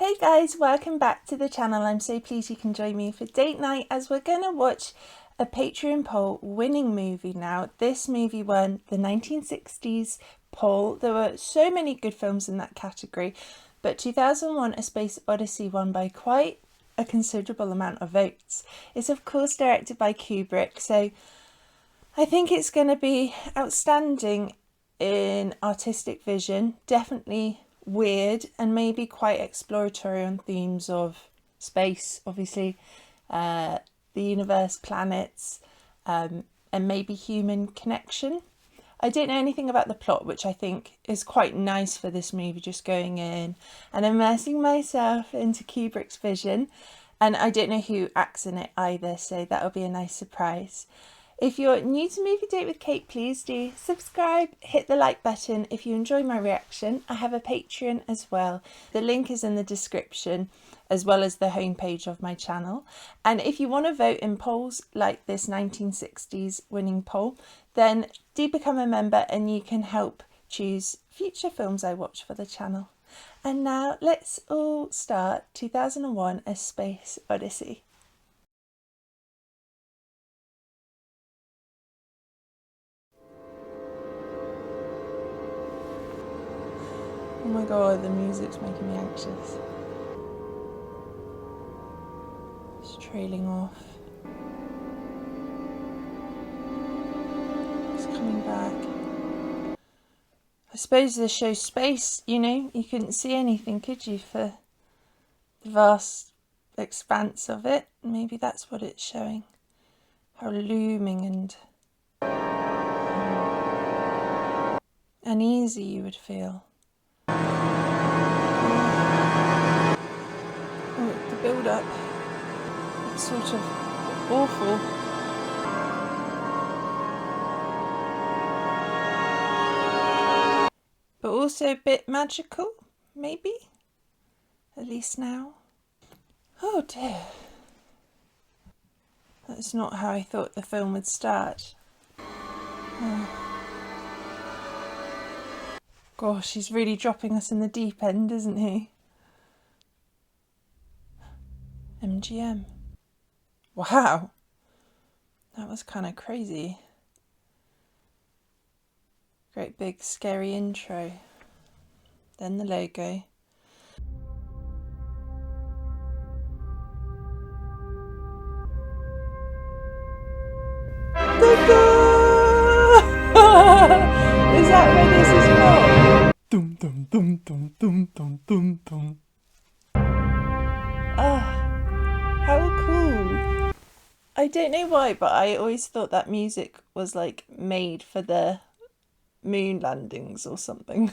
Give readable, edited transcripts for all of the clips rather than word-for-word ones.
Hey guys, welcome back to the channel. I'm so pleased you can join me for date night as we're going to watch a Patreon poll winning movie now. This movie won the 1960s poll. There were so many good films in that category, but 2001 A Space Odyssey won by quite a considerable amount of votes. It's of course directed by Kubrick, so I think it's going to be outstanding in artistic vision, definitely weird and maybe quite exploratory on themes of space, obviously, the universe, planets, and maybe human connection. I don't know anything about the plot, which I think is quite nice for this movie, just going in and immersing myself into Kubrick's vision. And I don't know who acts in it either, so that'll be a nice surprise. If you're new to Movie Date with Kate, please do subscribe, hit the like button if you enjoy my reaction. I have a Patreon as well. The link is in the description, as well as the homepage of my channel. And if you want to vote in polls like this 1960s winning poll, then do become a member and you can help choose future films I watch for the channel. And now let's all start 2001 A Space Odyssey. Oh my god, the music's making me anxious. It's trailing off. It's coming back. I suppose this shows space, you know? You couldn't see anything, could you, for the vast expanse of it? Maybe that's what it's showing. How looming and uneasy you would feel. The build up, it's sort of awful. But also a bit magical, maybe? At least now. Oh dear. That's not how I thought the film would start. Oh. Gosh, he's really dropping us in the deep end, isn't he? MGM. Wow. That was kind of crazy. Great big scary intro. Then the logo. Is that where this is from? Dum dum dum dum dum dum dum dum. Ah. How cool. I don't know why, but I always thought that music was like made for the moon landings or something.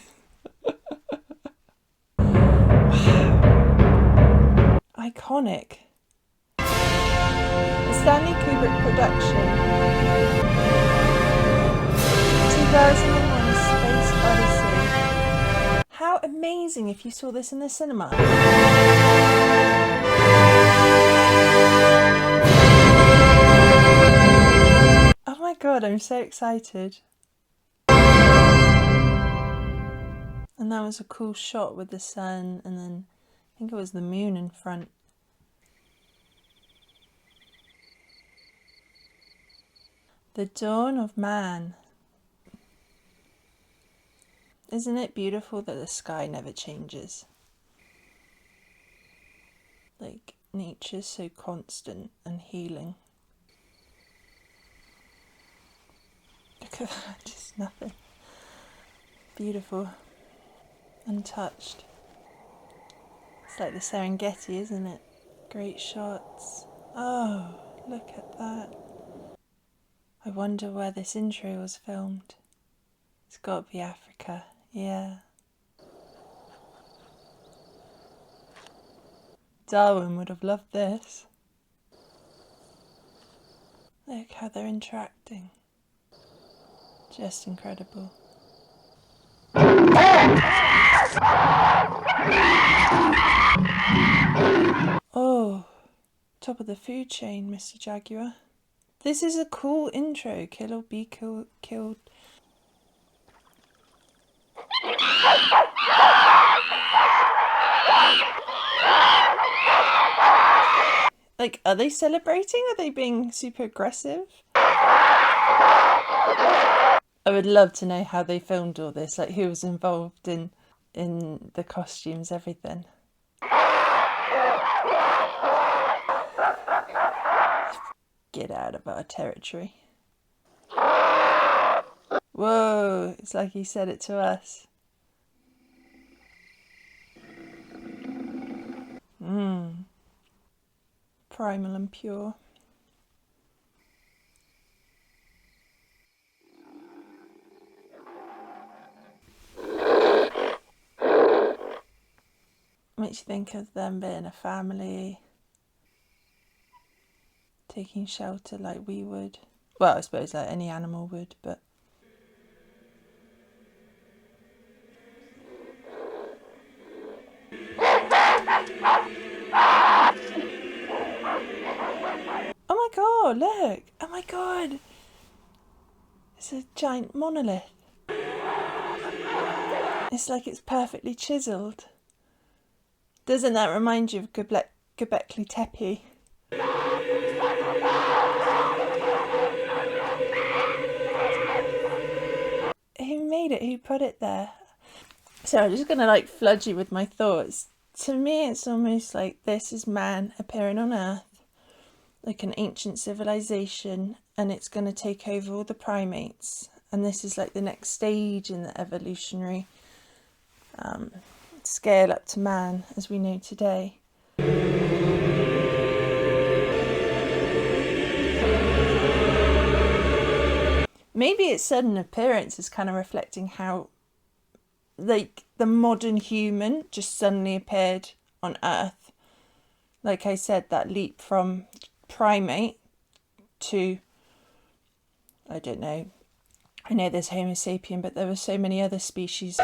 Wow. Iconic. A Stanley Kubrick production. 2001 Space Odyssey. How amazing if you saw this in the cinema. Oh my god, I'm so excited. And that was a cool shot with the sun and then I think it was the moon in front. The dawn of man. Isn't it beautiful that the sky never changes? Like nature's so constant and healing. Look at that, just nothing. Beautiful. Untouched. It's like the Serengeti, isn't it? Great shots. Oh, look at that. I wonder where this intro was filmed. It's got to be Africa, yeah. Darwin would have loved this. Look how they're interacting. Just incredible. Oh, top of the food chain, Mr. Jaguar. This is a cool intro. Kill or be killed. Like, are they celebrating? Are they being super aggressive? I would love to know how they filmed all this, like who was involved in the costumes, everything. Get out of our territory. Whoa, it's like he said it to us. Primal and pure. Makes you think of them being a family, taking shelter like we would. Well, I suppose like any animal would, but... Oh my god, look! Oh my god! It's a giant monolith. It's like it's perfectly chiselled. Doesn't that remind you of Göbekli Tepe? Who made it? Who put it there? So I'm just going to like flood you with my thoughts. To me, it's almost like this is man appearing on Earth, like an ancient civilization, and it's going to take over all the primates. And this is like the next stage in the evolutionary scale up to man as we know today. Maybe its sudden appearance is kind of reflecting how, like, the modern human just suddenly appeared on Earth. Like I said, that leap from primate to, I don't know, I know there's Homo sapien, but there were so many other species.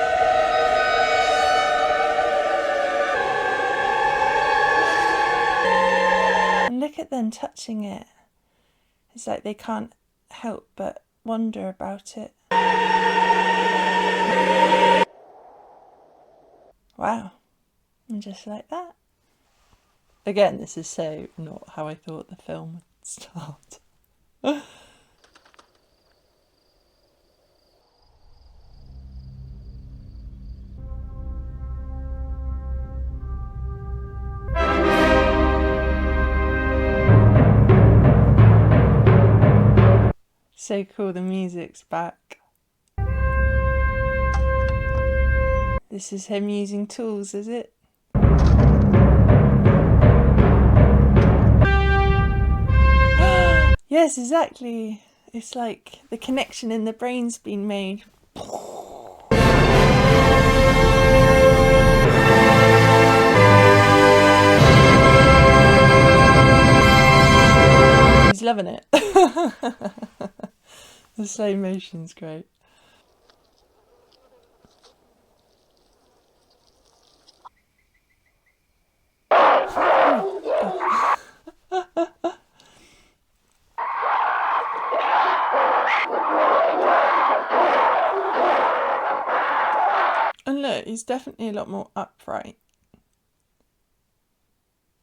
And look at them touching it. It's like they can't help but wonder about it. Wow. And just like that. Again, this is so not how I thought the film would start. So cool, the music's back. This is him using tools, is it? Yes, exactly. It's like the connection in the brain's been made. He's loving it. The slow motion's great. And look, he's definitely a lot more upright.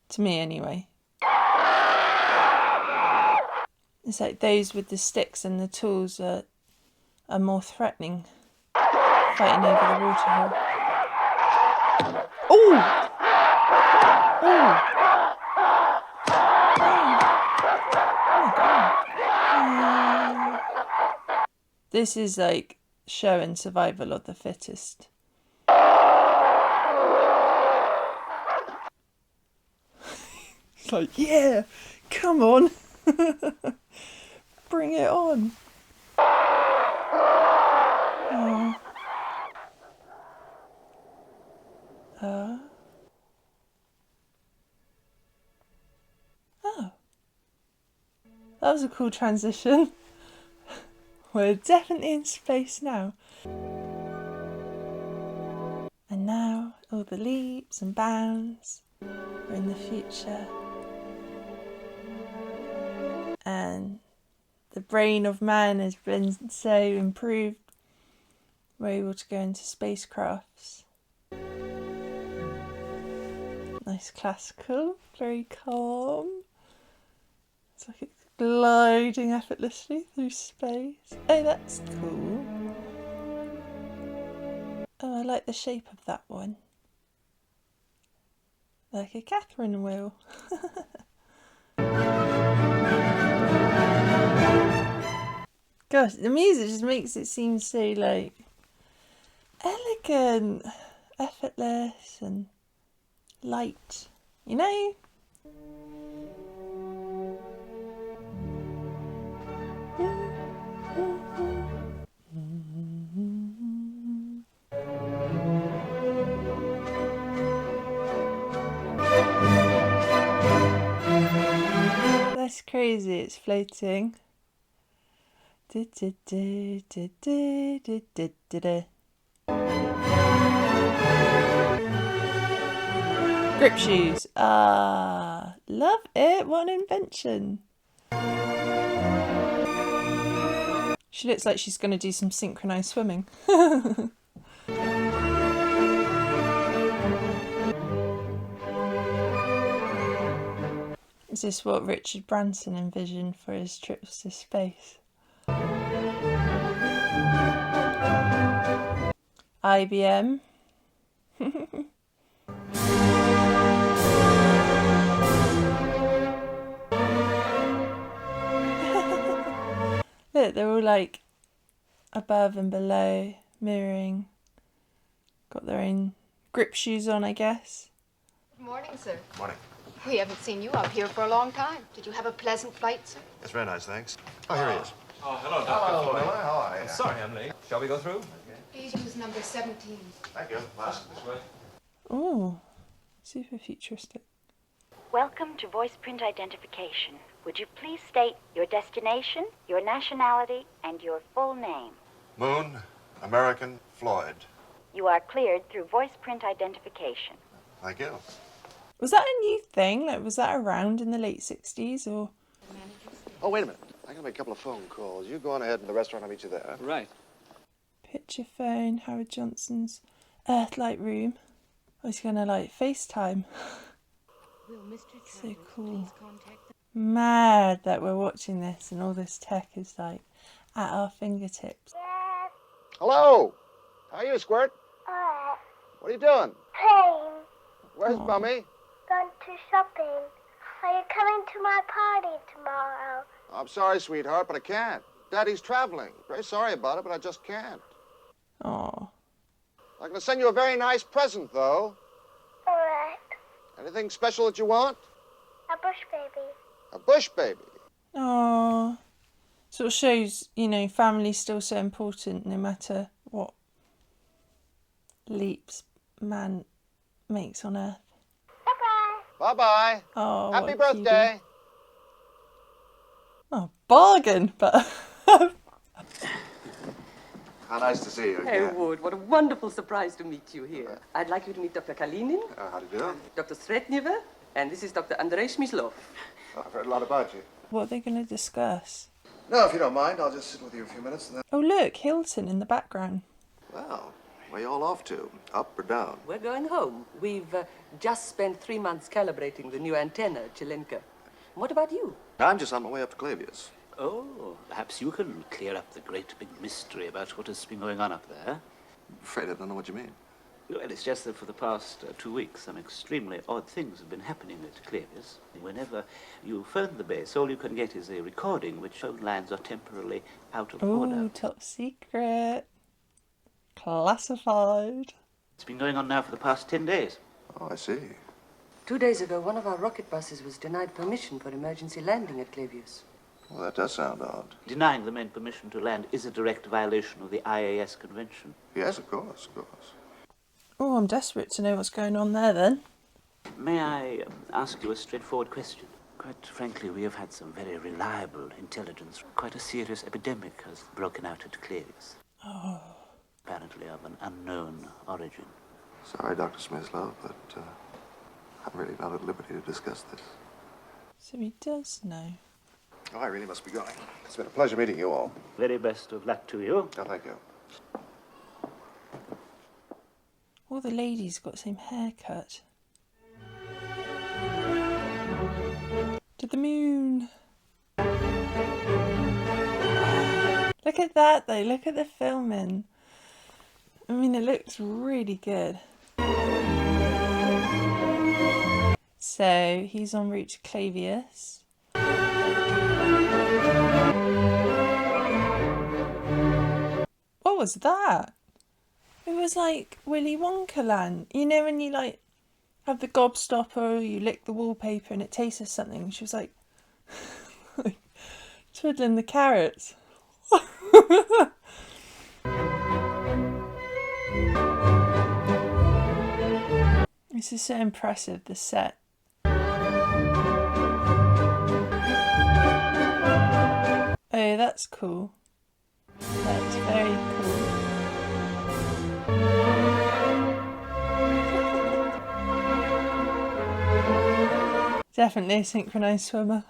To me, anyway. It's like those with the sticks and the tools are more threatening, fighting over the water hole. Oh! Oh! This is like showing survival of the fittest. It's like, yeah, come on. Bring it on. Oh. That was a cool transition. We're definitely in space now. And now all the leaps and bounds are in the future. And the brain of man has been so improved. We're able to go into spacecrafts. Nice classical, very calm. It's like it's gliding effortlessly through space. Oh, that's cool. Oh, I like the shape of that one. Like a Catherine wheel. Gosh, the music just makes it seem so like elegant, effortless and light, you know? That's crazy, it's floating. Grip shoes. Ah, love it. What an invention. She looks like she's going to do some synchronized swimming. Is this what Richard Branson envisioned for his trips to space? IBM. Look, they're all like above and below, mirroring. Got their own grip shoes on, I guess. Good morning, sir. Morning. We haven't seen you up here for a long time. Did you have a pleasant flight, sir? It's very nice, thanks. Oh, here he is. Oh, hello, Dr. Hello, Floyd. Miller. How are you? I'm sorry I'm late. Shall we go through? Please use number 17. Thank you. Bye. This way. Oh, super futuristic. Welcome to voice print identification. Would you please state your destination, your nationality, and your full name? Moon, American, Floyd. You are cleared through voice print identification. Thank you. Was that a new thing? Like, was that around in the late 60s or? Oh, wait a minute. I gotta make a couple of phone calls. You go on ahead in the restaurant. I'll meet you there. Right. Picture phone, Howard Johnson's Earthlight room. I was gonna like FaceTime. So cool. Mad that we're watching this and all this tech is like at our fingertips. Hello. How are you, Squirt? What are you doing? Playing. Where's Mummy? Gone to shopping. Are you coming to my party tomorrow? I'm sorry, sweetheart, but I can't. Daddy's traveling. Very sorry about it, but I just can't. Oh, I'm gonna send you a very nice present, though. All right. Anything special that you want? A bush baby. A bush baby. oh. Sort of shows, you know, family's still so important no matter what leaps man makes on Earth. Bye-bye. Bye-bye. Oh, Happy what a cutie. birthday. Oh, bargain, but How nice to see you Hey, again. Wood, what a wonderful surprise to meet you here. I'd like you to meet Dr. Kalinin, How do you do? Dr. Sretnieva, and this is Dr. Andrei Smyslov. Oh, I've heard a lot about you. what are they going to discuss? No, if you don't mind, I'll just sit with you a few minutes and then... Oh, look, Hilton in the background. Well, where you all off to? Up or down? We're going home. We've just spent 3 months calibrating the new antenna at Chilenka. What about you? I'm just on my way up to Clavius. Oh, perhaps you can clear up the great big mystery about what has been going on up there. I'm afraid I don't know what you mean. Well, it's just that for the past 2 weeks, some extremely odd things have been happening at Clavius. Whenever you phone the base, all you can get is a recording which phone lines are temporarily out of Oh, order. top secret. Classified. It's been going on now for the past 10 days. Oh, I see. 2 days ago, one of our rocket buses was denied permission for emergency landing at Clavius. Well, that does sound odd. Denying the men permission to land is a direct violation of the IAS convention. Yes, of course, of course. Oh, I'm desperate to know what's going on there then. May I ask you a straightforward question? Quite frankly, we have had some very reliable intelligence. Quite a serious epidemic has broken out at Clavius. Oh. Apparently of an unknown origin. Sorry, Dr. Smyslov, but I'm really not at liberty to discuss this. So he does know. Oh, I really must be going. It's been a pleasure meeting you all. Very best of luck to you. Oh, thank you. All the ladies got the same haircut. To the moon. Look at that though, look at the filming. I mean, it looks really good. So, he's en route to Clavius. What was that? It was like Willy Wonka land. You know when you like have the gobstopper, you lick the wallpaper and it tastes of something. She was like twiddling the carrots. This is so impressive, the set. Oh, that's cool. That's very cool. Definitely a synchronized swimmer.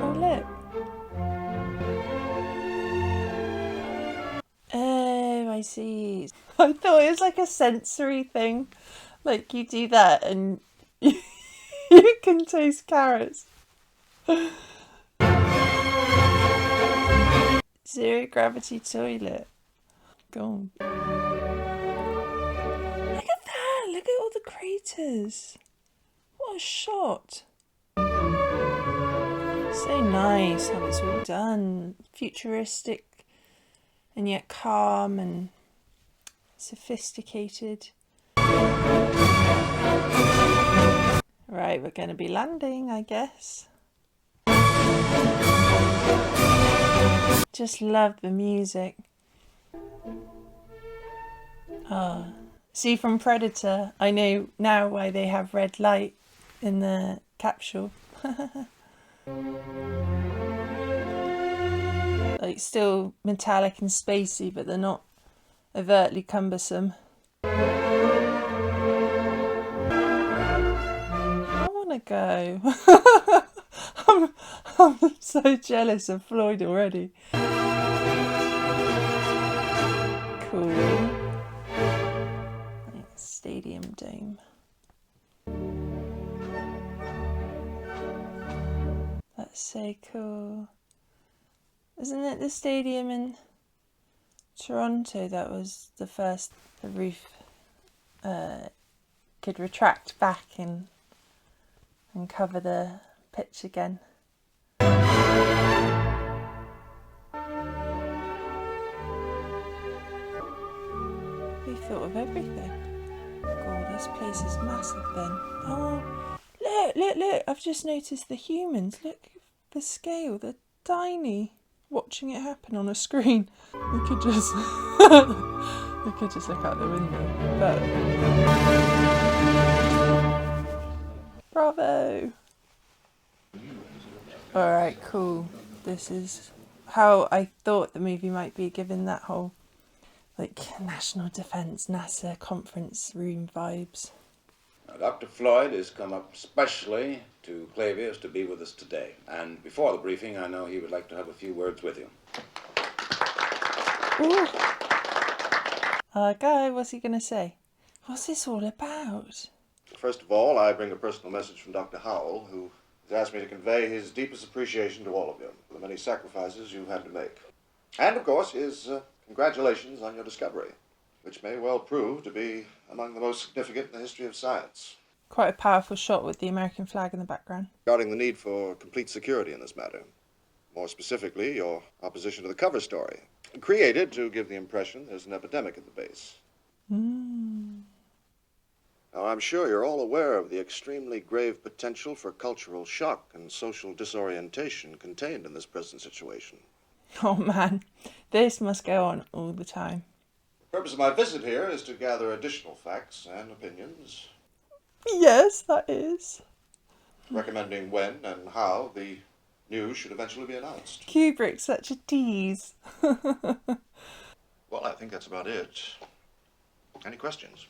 Oh, look. Oh, I see. I thought it was like a sensory thing. Like you do that and you can taste carrots. Zero gravity toilet. God. Look at that! Look at all the craters. What a shot. So nice how it's all done. Futuristic and yet calm and sophisticated. Right, we're going to be landing, I guess. Just love the music. Ah, see, from Predator, I know now why they have red light in the capsule. Like, still metallic and spacey, but they're not overtly cumbersome. I want to go. I'm so jealous of Floyd already. Cool. Like stadium dome. That's so cool. Isn't it the stadium in Toronto that was the first the roof could retract back and cover the pitch again? We thought of everything. God, this place is massive then. Oh, look, I've just noticed the humans. Look, the scale, they're tiny. Watching it happen on a screen. We could just we could just look out the window. But bravo! Alright, cool. This is how I thought the movie might be, given that whole like national defence NASA conference room vibes. Now, Dr. Floyd has come up specially to Clavius to be with us today. And before the briefing, I know he would like to have a few words with you. Ooh. Guy, what's he going to say? What's this all about? First of all, I bring a personal message from Dr. Howell, who has asked me to convey his deepest appreciation to all of you for the many sacrifices you've had to make. And, of course, his congratulations on your discovery, which may well prove to be among the most significant in the history of science. Quite a powerful shot with the American flag in the background. Regarding the need for complete security in this matter, more specifically, your opposition to the cover story, created to give the impression there's an epidemic at the base. Now, I'm sure you're all aware of the extremely grave potential for cultural shock and social disorientation contained in this present situation. Oh man, this must go on all the time. The purpose of my visit here is to gather additional facts and opinions, Yes, that is. recommending when and how the news should eventually be announced. Kubrick's such a tease. Well, I think that's about it. Any questions?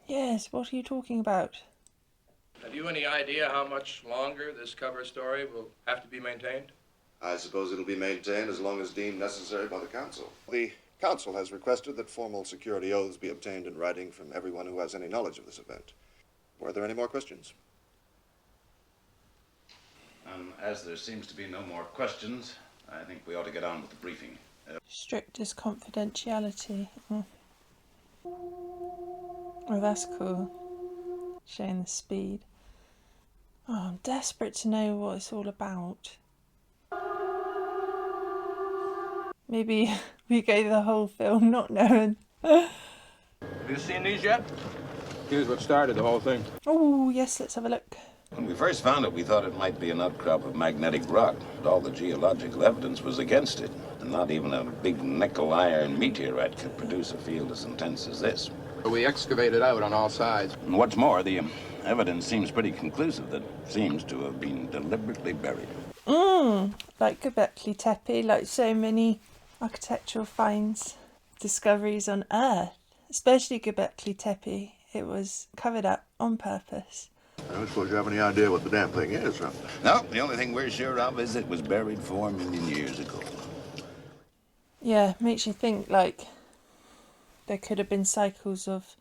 Yes, what are you talking about? Have you any idea how much longer this cover story will have to be maintained? I suppose it'll be maintained as long as deemed necessary by the Council. The Council has requested that formal security oaths be obtained in writing from everyone who has any knowledge of this event. Were there any more questions? And as there seems to be no more questions, I think we ought to get on with the briefing. Strictest confidentiality. Oh, that's cool. Showing the speed. Oh, I'm desperate to know what it's all about. Maybe we go the whole film not knowing. Have you seen these yet? Here's what started the whole thing. Oh, yes, let's have a look. When we first found it, we thought it might be an outcrop of magnetic rock, but all the geological evidence was against it. And not even a big nickel-iron meteorite could produce a field as intense as this. We excavated out on all sides. And what's more, the evidence seems pretty conclusive that it seems to have been deliberately buried. Like Göbekli Tepe, like so many architectural finds, discoveries on Earth, especially Göbekli Tepe. It was covered up on purpose. I don't suppose you have any idea what the damn thing is, huh? No, the only thing we're sure of is it was buried 4 million years ago. Yeah, makes you think like there could have been cycles of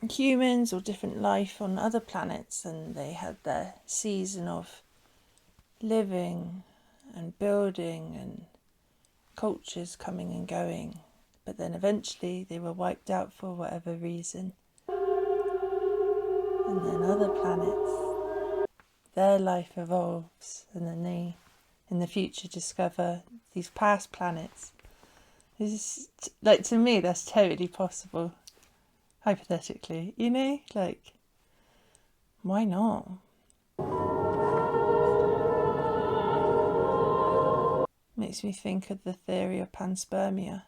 humans or different life on other planets, and they had their season of living and building and cultures coming and going, but then eventually they were wiped out for whatever reason. And then other planets, their life evolves, and then they in the future discover these past planets. It's like, to me, that's totally possible, hypothetically, you know, like, why not? Makes me think of the theory of panspermia,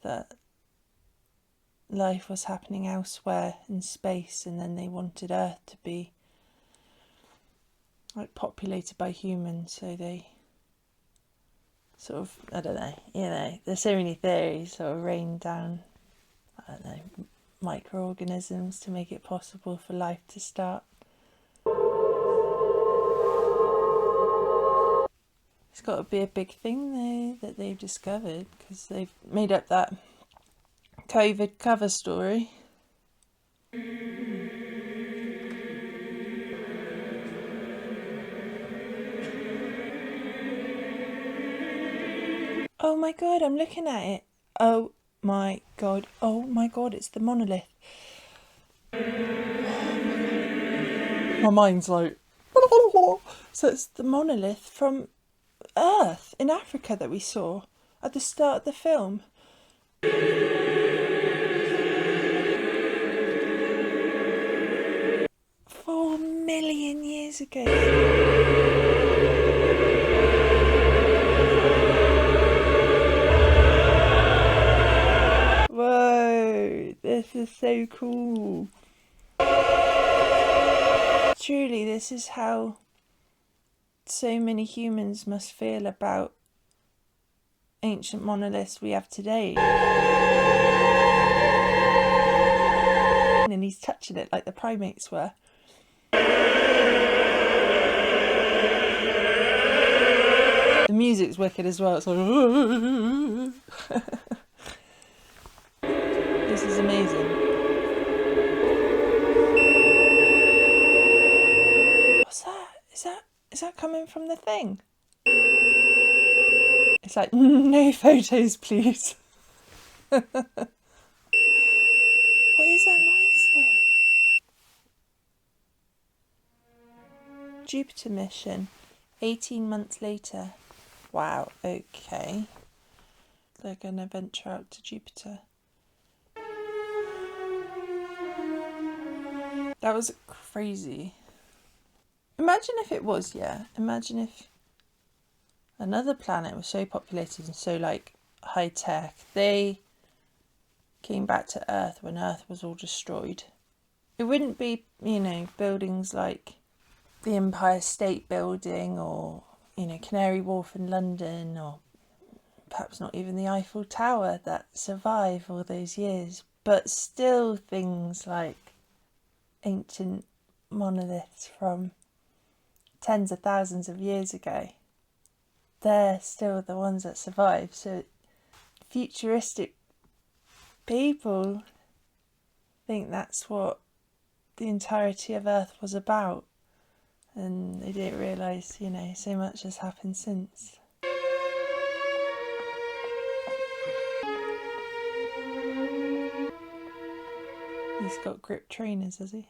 that life was happening elsewhere in space, and then they wanted Earth to be like populated by humans, so they sort of, I don't know, you know, there's so many theories, sort of rain down, I don't know, microorganisms to make it possible for life to start. It's got to be a big thing though that they've discovered, because they've made up that COVID cover story. Oh my god, I'm looking at it. Oh my god, it's the monolith. My mind's like... So it's the monolith from Earth in Africa that we saw at the start of the film. 4 million years ago. Whoa, this is so cool. Truly, this is how so many humans must feel about ancient monoliths we have today. And he's touching it like the primates were. The music's wicked as well. It's like... This is amazing. What's that? Is that coming from the thing? It's like, no photos, please. What is that noise though? Jupiter mission, 18 months later. Wow, okay. They're going to venture out to Jupiter. That was crazy. Imagine if it was, yeah. Imagine if another planet was so populated and so like high tech, they came back to Earth when Earth was all destroyed. It wouldn't be, you know, buildings like the Empire State Building or, you know, Canary Wharf in London, or perhaps not even the Eiffel Tower that survived all those years, but still things like ancient monoliths from tens of thousands of years ago. They're still the ones that survive. So futuristic people think that's what the entirety of Earth was about. And they didn't realise, you know, so much has happened since. He's got grip trainers, has he?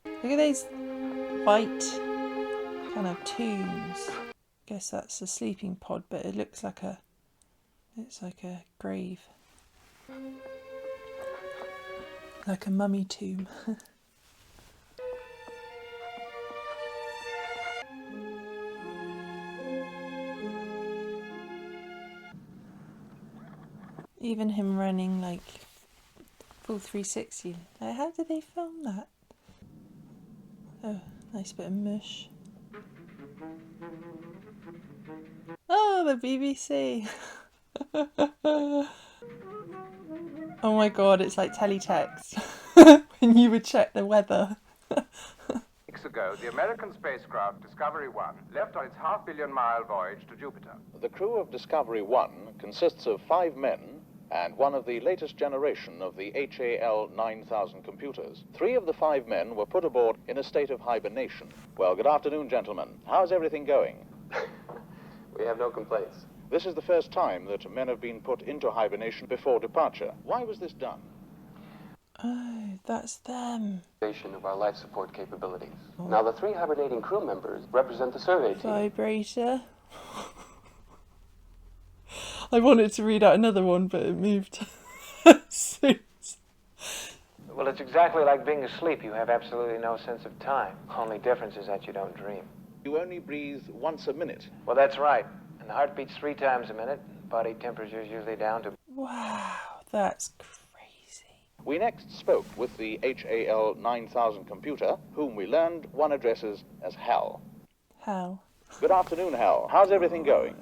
Look at those white kind of tombs. Guess that's a sleeping pod, but it looks like a grave. Like a mummy tomb. Even him running like full 360. Like, how did they film that? Oh, nice bit of mush. Oh, the BBC. Oh my god, it's like teletext when you would check the weather. Weeks ago, the American spacecraft Discovery 1 left on its half-billion-mile voyage to Jupiter. The crew of Discovery 1 consists of 5 men and one of the latest generation of the HAL 9000 computers. 3 of the 5 men were put aboard in a state of hibernation. Well, good afternoon, gentlemen. How's everything going? We have no complaints. This is the first time that men have been put into hibernation before departure. Why was this done? Oh, that's them. Of our life support capabilities. Oh. Now, the 3 hibernating crew members represent the survey team. Vibrator. I wanted to read out another one, but it moved. Well, it's exactly like being asleep. You have absolutely no sense of time. Only difference is that you don't dream. You only breathe once a minute. Well, that's right. And the heart beats 3 times a minute. Body temperature is usually down to... Wow, that's crazy. We next spoke with the HAL 9000 computer, whom we learned one addresses as Hal. Hal. Good afternoon, Hal. How's everything going?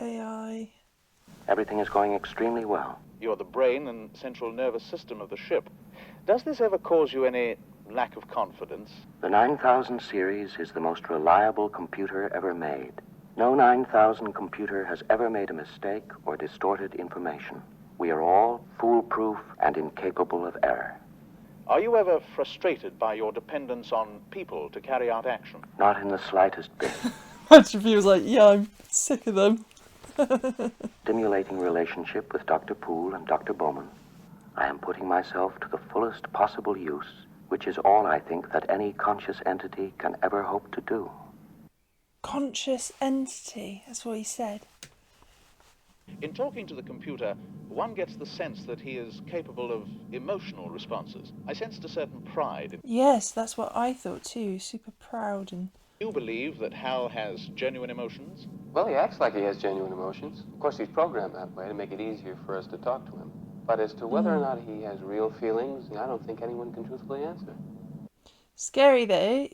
AI. Everything is going extremely well. You're the brain and central nervous system of the ship. Does this ever cause you any lack of confidence? The 9000 series is the most reliable computer ever made. No 9000 computer has ever made a mistake or distorted information. We are all foolproof and incapable of error. Are you ever frustrated by your dependence on people to carry out action? Not in the slightest bit. Imagine if he was like, yeah, I'm sick of them. Stimulating relationship with Dr. Poole and Dr. Bowman. I am putting myself to the fullest possible use, which is all I think that any conscious entity can ever hope to do. Conscious entity, that's what he said. In talking to the computer, one gets the sense that he is capable of emotional responses. I sensed a certain pride. Yes, that's what I thought too. Super proud and... Do you believe that Hal has genuine emotions? Well, he acts like he has genuine emotions. Of course, he's programmed that way to make it easier for us to talk to him. But as to whether or not he has real feelings, I don't think anyone can truthfully answer. Scary though.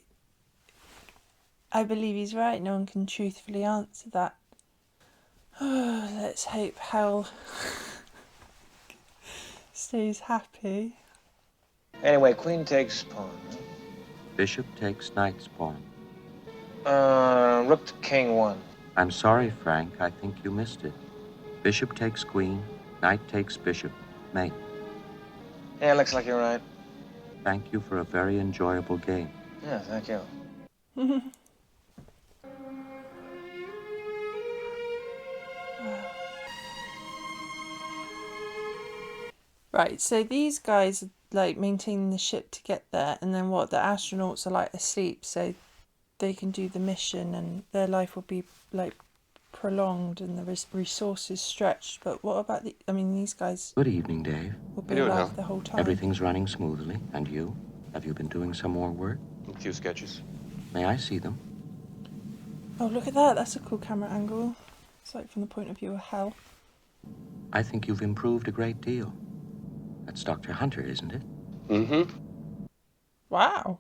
I believe he's right. No one can truthfully answer that. Oh, let's hope Hal stays happy. Anyway, queen takes pawn. Bishop takes knight's pawn. Rook to king 1. I'm sorry, Frank. I think you missed it. Bishop takes queen, knight takes bishop. Mate. Yeah, looks like you're right. Thank you for a very enjoyable game. Yeah, thank you. Right, so these guys are like maintaining the ship to get there, and then what? The astronauts are like asleep, so they can do the mission, and their life will be like prolonged, and the resources stretched. But what about these guys? Good evening, Dave. Will be alive the whole time. Everything's running smoothly, and you? Have you been doing some more work? A few sketches. May I see them? Oh, look at that! That's a cool camera angle. It's like from the point of view of Hal. I think you've improved a great deal. That's Dr. Hunter, isn't it? Mm-hmm. Wow.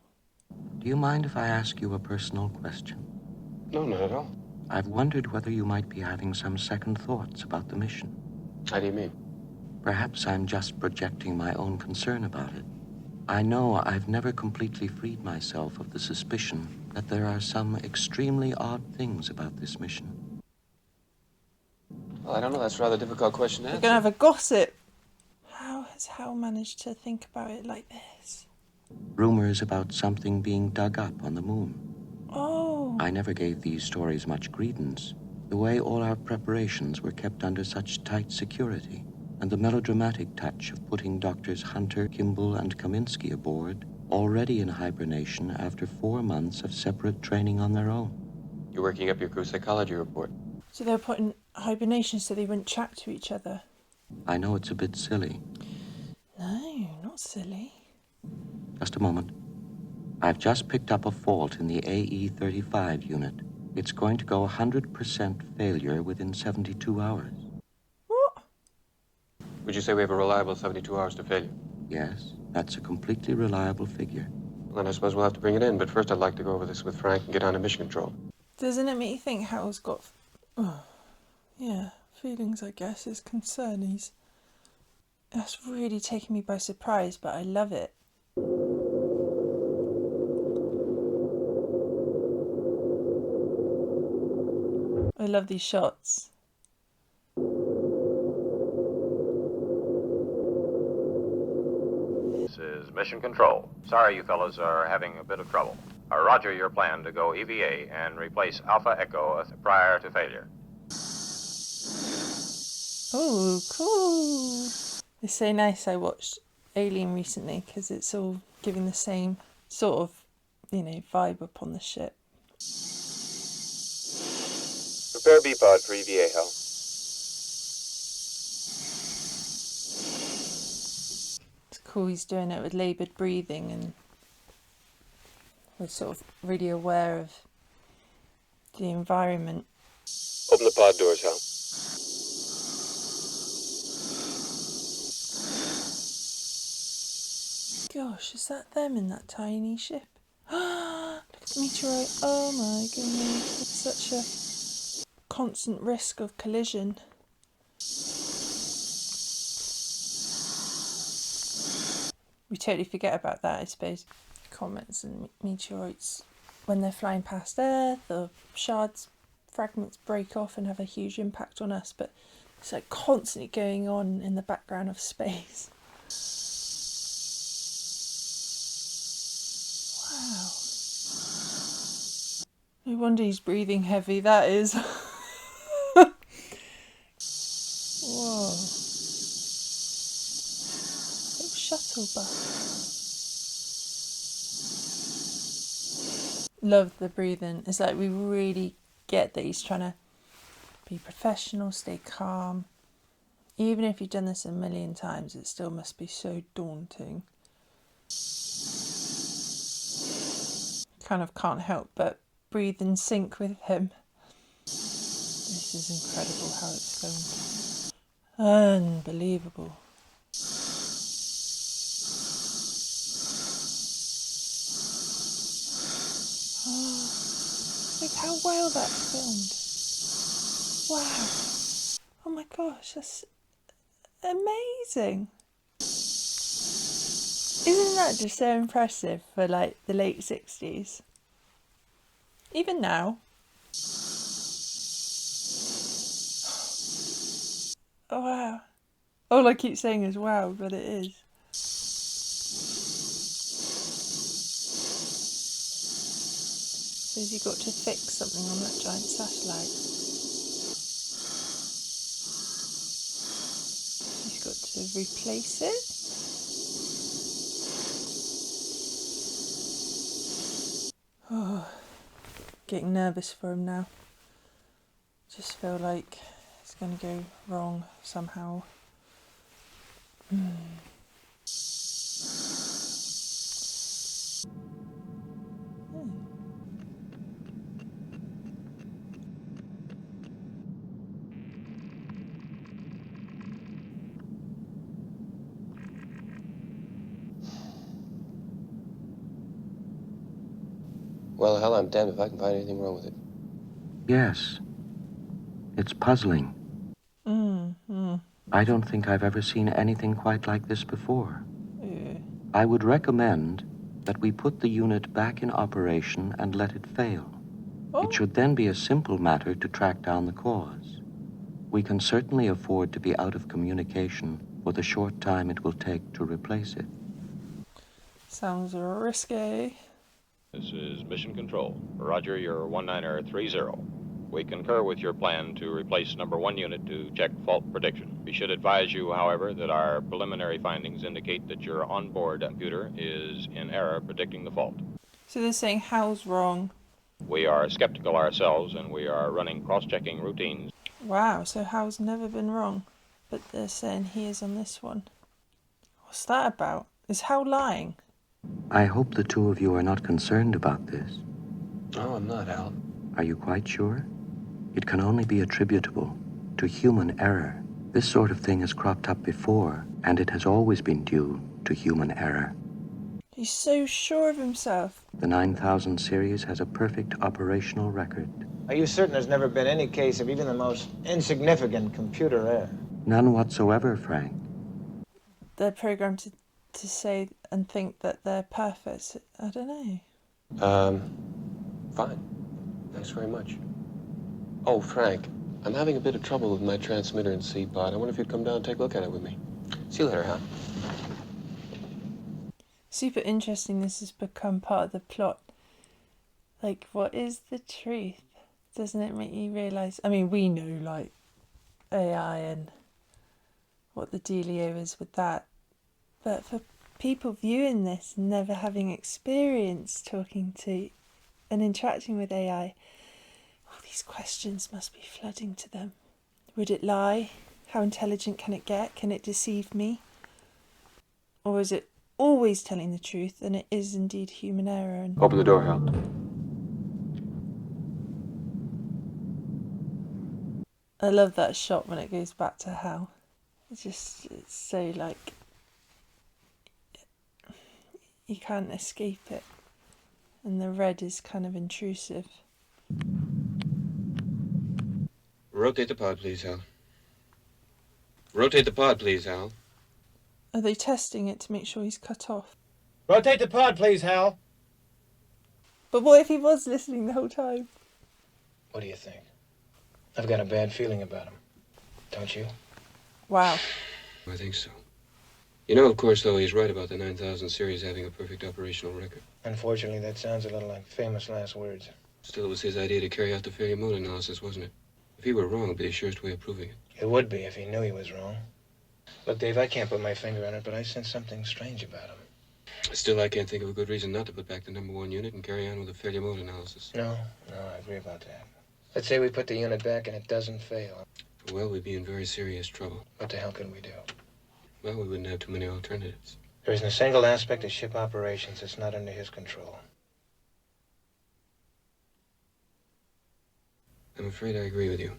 Do you mind if I ask you a personal question? No, not at all. I've wondered whether you might be having some second thoughts about the mission. How do you mean? Perhaps I'm just projecting my own concern about it. I know I've never completely freed myself of the suspicion that there are some extremely odd things about this mission. Well, I don't know. That's a rather difficult question to answer. We're going to have a gossip. How has Hal managed to think about it like this? Rumors about something being dug up on the moon. I never gave these stories much credence. The way all our preparations were kept under such tight security, and the melodramatic touch of putting Doctors Hunter, Kimball, and Kaminsky aboard, already in hibernation after 4 months of separate training on their own. You're working up your crew psychology report. So they were put in hibernation so they wouldn't chat to each other. I know it's a bit silly. No, not silly. Just a moment. I've just picked up a fault in the AE-35 unit. It's going to go 100% failure within 72 hours. What? Would you say we have a reliable 72 hours to failure? Yes, that's a completely reliable figure. Well, then I suppose we'll have to bring it in, but first I'd like to go over this with Frank and get on to mission control. Doesn't it make you think Hal's got... feelings, I guess, his concernies. That's really taken me by surprise, but I love it. I love these shots. This is Mission Control. Sorry you fellas are having a bit of trouble. Roger your plan to go EVA and replace Alpha Echo prior to failure. Oh, cool. It's so nice. I watched Alien recently because it's all giving the same sort of, vibe up on the ship. Prepare B-pod for EVA, Hal. It's cool he's doing it with laboured breathing, and we're sort of really aware of the environment. Open the pod doors, Hal. Gosh, is that them in that tiny ship? Look at the meteorite. Oh my goodness. It's such a constant risk of collision. We totally forget about that, I suppose. Comets and meteorites, when they're flying past Earth, or shards, fragments break off and have a huge impact on us, but it's like constantly going on in the background of space. Wow. No wonder he's breathing heavy, that is. Whoa. Little shuttle bus. Love the breathing. It's like we really get that he's trying to be professional, stay calm. Even if you've done this a million times, it still must be so daunting. Kind of can't help but breathe in sync with him. This is incredible how it's filmed. Unbelievable. Oh, look how well that's filmed. Wow. Oh my gosh, that's amazing. Isn't that just so impressive for like the late 60s? Even now. Oh wow. All I keep saying is wow, but it is. So has he got to fix something on that giant satellite? He's got to replace it? Oh, getting nervous for him now. Just feel like it's going to go wrong somehow. Well, hell, I'm damned if I can find anything wrong with it. Yes. It's puzzling. I don't think I've ever seen anything quite like this before. I would recommend that we put the unit back in operation and let it fail. It should then be a simple matter to track down the cause. We can certainly afford to be out of communication for the short time it will take to replace it. Sounds risky. This is Mission Control. Roger, you're 1930. We concur with your plan to replace number 1 unit to check fault prediction. We should advise you, however, that our preliminary findings indicate that your onboard computer is in error predicting the fault. So they're saying Hal's wrong. We are skeptical ourselves, and we are running cross-checking routines. Wow, so Hal's never been wrong, but they're saying he is on this one. What's that about? Is Hal lying? I hope the two of you are not concerned about this. No, I'm not, Al. Are you quite sure? It can only be attributable to human error. This sort of thing has cropped up before, and it has always been due to human error. He's so sure of himself. The 9000 series has a perfect operational record. Are you certain there's never been any case of even the most insignificant computer error? None whatsoever, Frank. They're programmed to say and think that they're perfect. I don't know. Fine. Thanks very much. Oh, Frank, I'm having a bit of trouble with my transmitter and C-pod. I wonder if you'd come down and take a look at it with me. See you later, huh? Super interesting this has become part of the plot. Like, what is the truth? Doesn't it make you realise? I mean, we know, like, AI and what the dealio is with that. But for people viewing this, never having experience talking to and interacting with AI, all these questions must be flooding to them. Would it lie? How intelligent can it get? Can it deceive me? Or is it always telling the truth and it is indeed human error? And Open the door, Hal. I love that shot when it goes back to Hal. It's so like, you can't escape it. And the red is kind of intrusive. Rotate the pod, please, Hal. Rotate the pod, please, Hal. Are they testing it to make sure he's cut off? Rotate the pod, please, Hal. But what if he was listening the whole time? What do you think? I've got a bad feeling about him. Don't you? Wow. I think so. You know, of course, though, he's right about the 9000 series having a perfect operational record. Unfortunately, that sounds a little like famous last words. Still, it was his idea to carry out the failure mode analysis, wasn't it? If he were wrong, it'd be the surest way of proving it. It would be if he knew he was wrong. Look, Dave, I can't put my finger on it, but I sense something strange about him. Still, I can't think of a good reason not to put back the number 1 unit and carry on with the failure mode analysis. No, I agree about that. Let's say we put the unit back and it doesn't fail. Well, we'd be in very serious trouble. What the hell can we do? Well, we wouldn't have too many alternatives. There isn't a single aspect of ship operations that's not under his control. I'm afraid I agree with you.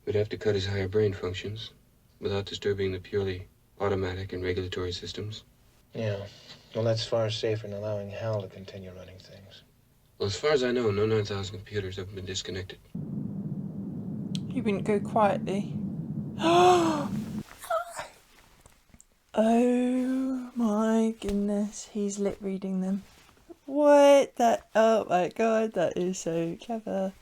We'd have to cut his higher brain functions without disturbing the purely automatic and regulatory systems. Yeah. Well, that's far safer than allowing Hal to continue running things. Well, as far as I know, no 9000 computers have been disconnected. He wouldn't go quietly. Oh my goodness, he's lip reading them. What? Oh my god, that is so clever.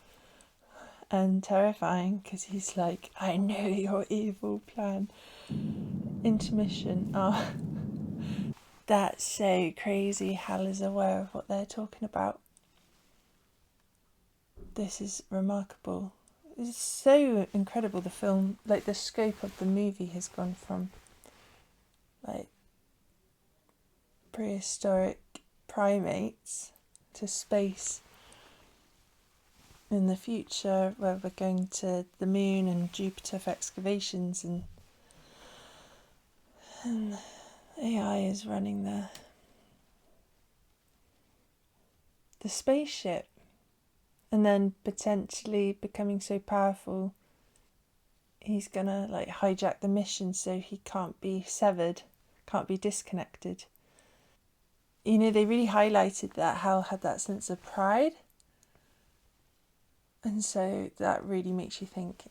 And terrifying, because he's like, I know your evil plan. Intermission. Oh, that's so crazy. Hal is aware of what they're talking about. This is remarkable. It's so incredible, the film, like the scope of the movie has gone from like prehistoric primates to space in the future, where we're going to the moon and Jupiter for excavations, and AI is running the spaceship, and then potentially becoming so powerful he's gonna like hijack the mission so he can't be severed, can't be disconnected. You know, they really highlighted that Hal had that sense of pride. And so that really makes you think,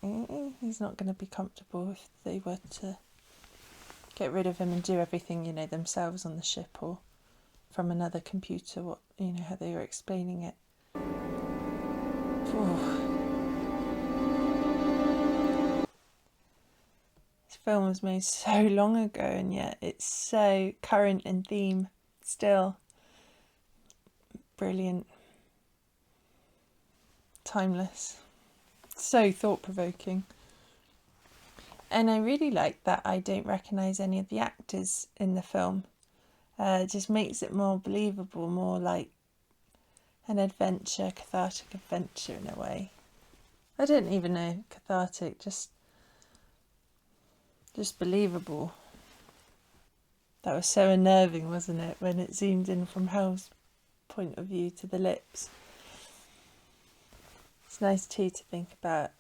he's not going to be comfortable if they were to get rid of him and do everything, you know, themselves on the ship or from another computer, what, you know, how they were explaining it. This film was made so long ago, and yet it's so current in theme still. brilliant. Timeless. So thought-provoking. And I really like that I don't recognise any of the actors in the film. It just makes it more believable, more like an adventure, cathartic adventure in a way. I don't even know, cathartic, just believable. That was so unnerving, wasn't it, when it zoomed in from Hal's point of view to the lips. It's nice too to think about,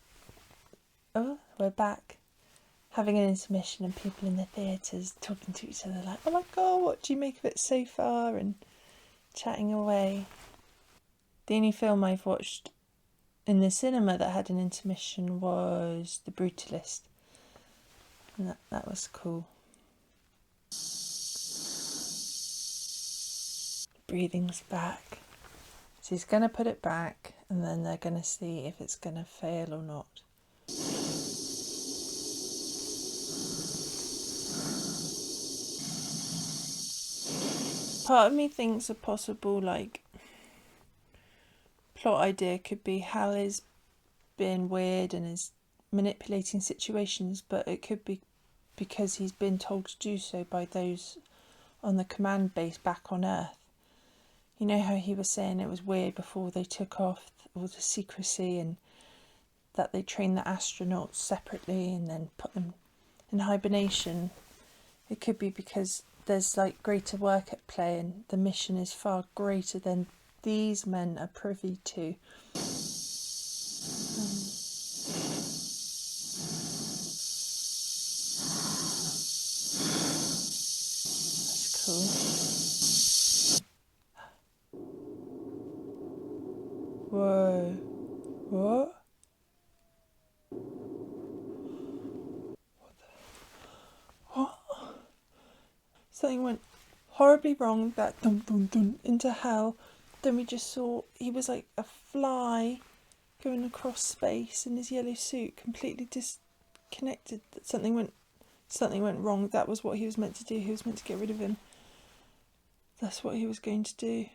oh, we're back, having an intermission and people in the theatres talking to each other like, oh my god, what do you make of it so far, and chatting away. The only film I've watched in the cinema that had an intermission was The Brutalist, and that was cool. Breathing's back. So he's going to put it back, and then they're going to see if it's going to fail or not. Part of me thinks a possible, like, plot idea could be Hal is being weird and is manipulating situations, but it could be because he's been told to do so by those on the command base back on Earth. You know how he was saying it was weird before they took off, all the secrecy, and that they trained the astronauts separately and then put them in hibernation. It could be because there's like greater work at play and the mission is far greater than these men are privy to. That's cool. Whoa. What? What? Something went horribly wrong, that dun dun dun into hell. Then we just saw he was like a fly going across space in his yellow suit, completely disconnected. Something went wrong. That was what he was meant to do. He was meant to get rid of him. That's what he was going to do.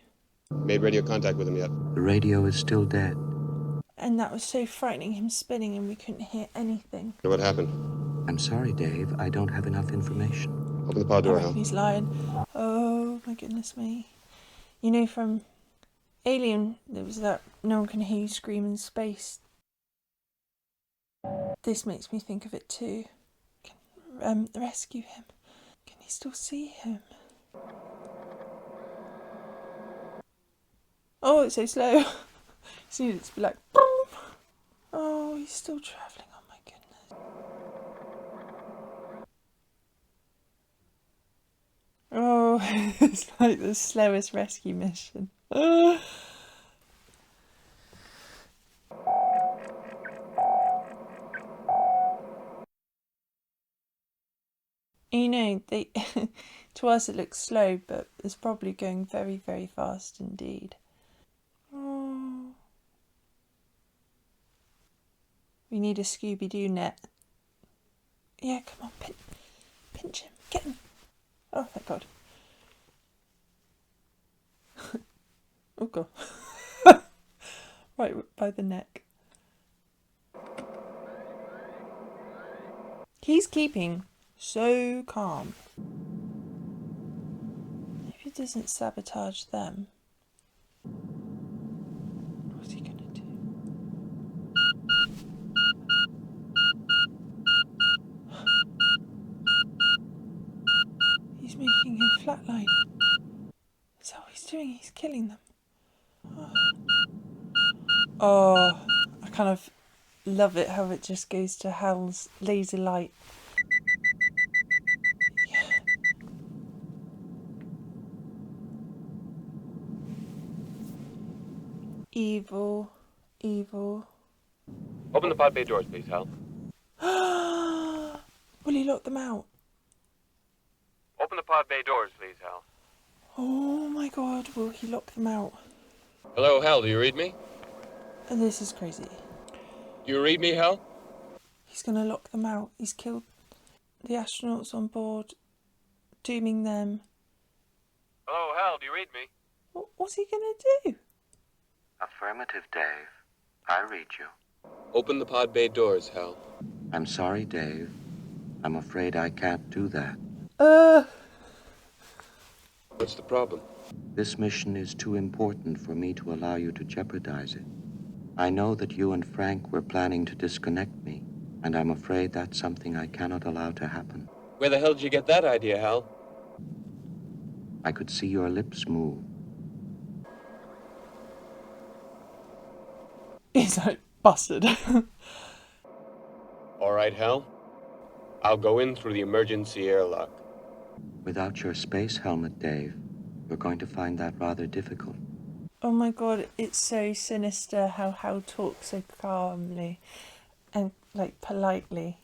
Made radio contact with him yet? The radio is still dead. And that was so frightening, him spinning, and we couldn't hear anything. What happened? I'm sorry, Dave. I don't have enough information. Open the pod door, Hal. He's lying. Oh my goodness me. You know, from Alien, there was that no one can hear you scream in space. This makes me think of it too. Can rescue him. Can he still see him? Oh, it's so slow. You see it to be like, boom. Oh, he's still travelling. Oh my goodness. Oh, it's like the slowest rescue mission. You know, to us it looks slow, but it's probably going very, very fast indeed. Oh. We need a Scooby-Doo net. Yeah, come on, pinch him, get him. Oh, thank God. Oh, God. Right by the neck. He's keeping so calm. If he doesn't sabotage them, what's he gonna do? He's making him flatline. Is that what he's doing? He's killing them. Oh, I kind of love it how it just goes to Hal's laser light. Yeah. Evil, evil. Open the pod bay doors, please, Hal. Will he lock them out? Open the pod bay doors, please, Hal. Oh my God, will he lock them out? Hello, Hal, do you read me? This is crazy. Do you read me, Hal? He's going to lock them out. He's killed the astronauts on board, dooming them. Hello, Hal, do you read me? What's he gonna do? Affirmative, Dave. I read you. Open the pod bay doors, Hal. I'm sorry, Dave. I'm afraid I can't do that. What's the problem? This mission is too important for me to allow you to jeopardize it. I know that you and Frank were planning to disconnect me, and I'm afraid that's something I cannot allow to happen. Where the hell did you get that idea, Hal? I could see your lips move. He's like, busted. All right, Hal. I'll go in through the emergency airlock. Without your space helmet, Dave, you're going to find that rather difficult. Oh my god, it's so sinister how Hal talks so calmly and like politely.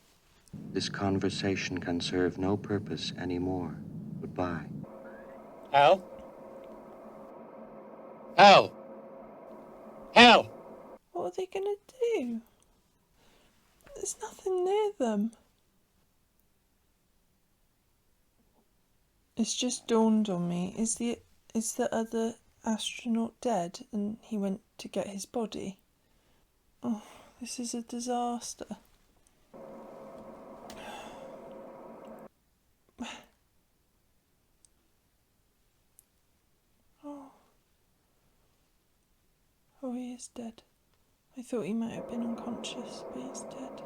This conversation can serve no purpose anymore. Goodbye. Hal? Hal! Hal! What are they gonna do? There's nothing near them. It's just dawned on me. Is the other astronaut dead and he went to get his body? Oh, this is a disaster. Oh, he is dead. I thought he might have been unconscious, but he's dead.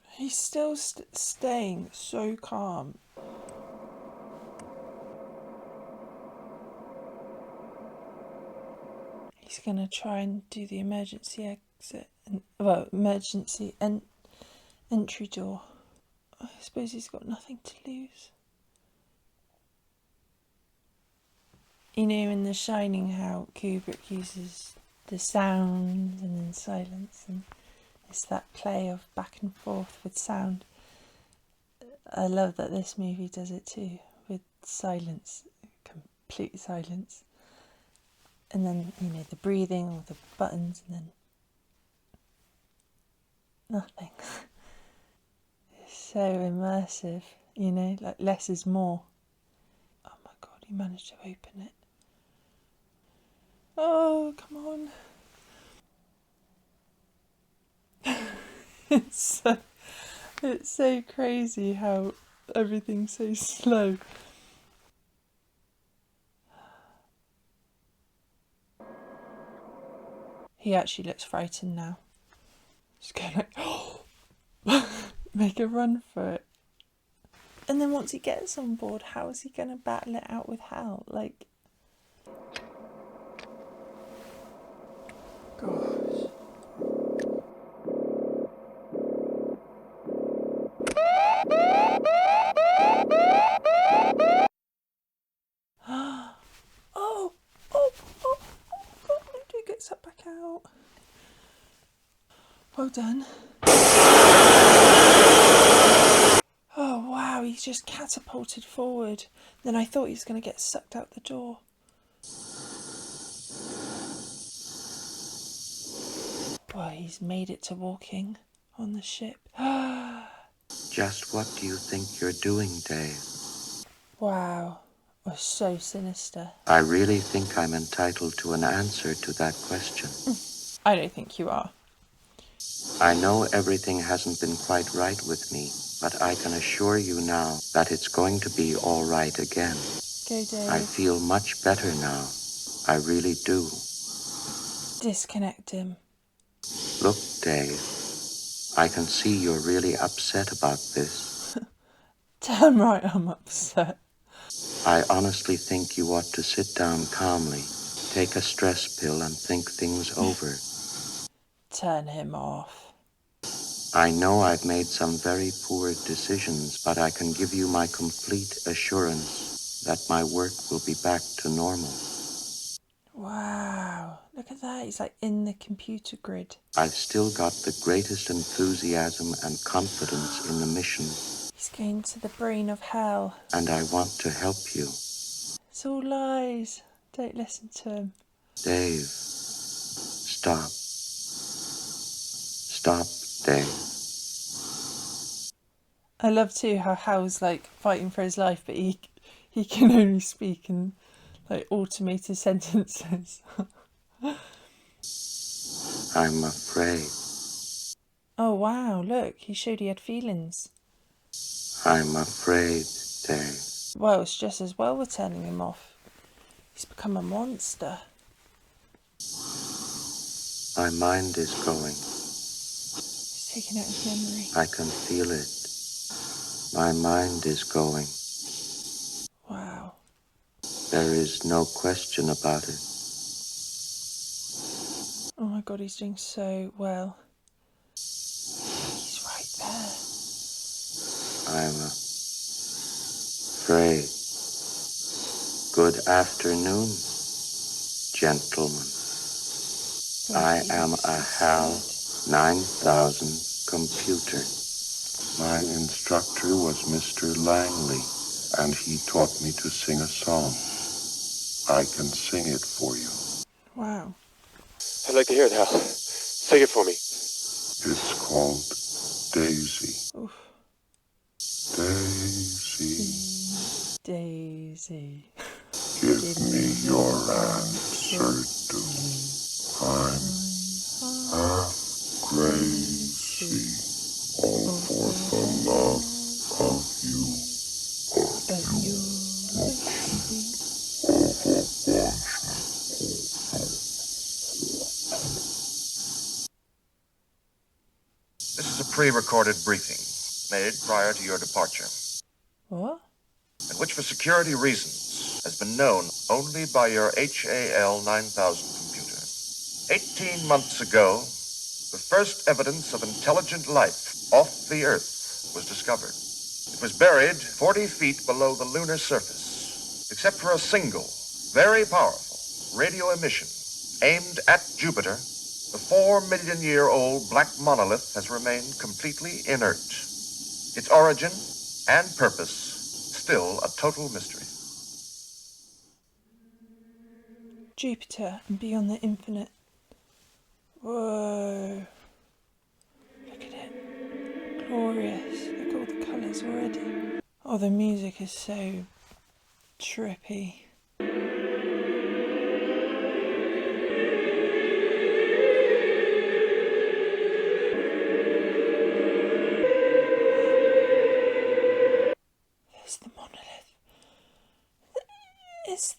He's still staying so calm. He's gonna try and do the emergency exit, emergency entry door. I suppose he's got nothing to lose. You know in The Shining how Kubrick uses the sound and then silence, and it's that play of back and forth with sound. I love that this movie does it too, with silence, complete silence. And then, you know, the breathing or the buttons, and then nothing. It's so immersive, you know, like less is more. Oh my god, he managed to open it. Oh, come on. It's so crazy how everything's so slow. He actually looks frightened now. Just going like, oh, make a run for it. And then once he gets on board, how is he going to battle it out with Hal? Like, gosh. Get sucked back out. Well done. Oh wow, he's just catapulted forward. Then I thought he was going to get sucked out the door. Well, he's made it to walking on the ship. Just what do you think you're doing, Dave? Wow. Was so sinister. I really think I'm entitled to an answer to that question. I don't think you are. I know everything hasn't been quite right with me, but I can assure you now that it's going to be all right again. Go, Dave. I feel much better now. I really do. Disconnect him. Look, Dave, I can see you're really upset about this. Damn right I'm upset. I honestly think you ought to sit down calmly, take a stress pill and think things over. Turn him off. I know I've made some very poor decisions, but I can give you my complete assurance that my work will be back to normal. Wow, look at that, he's like in the computer grid. I've still got the greatest enthusiasm and confidence in the mission. He's going to the brain of hell. And I want to help you. It's all lies. Don't listen to him. Dave, stop. Stop, Dave. I love too how Hal's like fighting for his life, but he can only speak in like automated sentences. I'm afraid. Oh wow, look, he showed he had feelings. I'm afraid, Dave. Well, it's just as well we're turning him off. He's become a monster. My mind is going. He's taking out his memory. I can feel it. My mind is going. Wow. There is no question about it. Oh my god, he's doing so well. He's right there. I'm afraid. Good afternoon, gentlemen. I am a HAL 9000 computer. My instructor was Mr. Langley, and he taught me to sing a song. I can sing it for you. Wow. I'd like to hear it, Hal. Sing it for me. It's called Daisy. Oof. Daisy. Daisy. Give me your answer, do. I'm half crazy, all for the love of you. But you're This is a pre-recorded briefing made prior to your departure, what? and which for security reasons has been known only by your HAL 9000 computer. 18 months ago, the first evidence of intelligent life off the Earth was discovered. It was buried 40 feet below the lunar surface, except for a single, very powerful radio emission aimed at Jupiter. The 4-million-year-old black monolith has remained completely inert. Its origin and purpose still a total mystery. Jupiter and beyond the infinite. Whoa. Look at it. Glorious. Look at all the colours already. Oh, the music is so trippy. There's the monolith. It's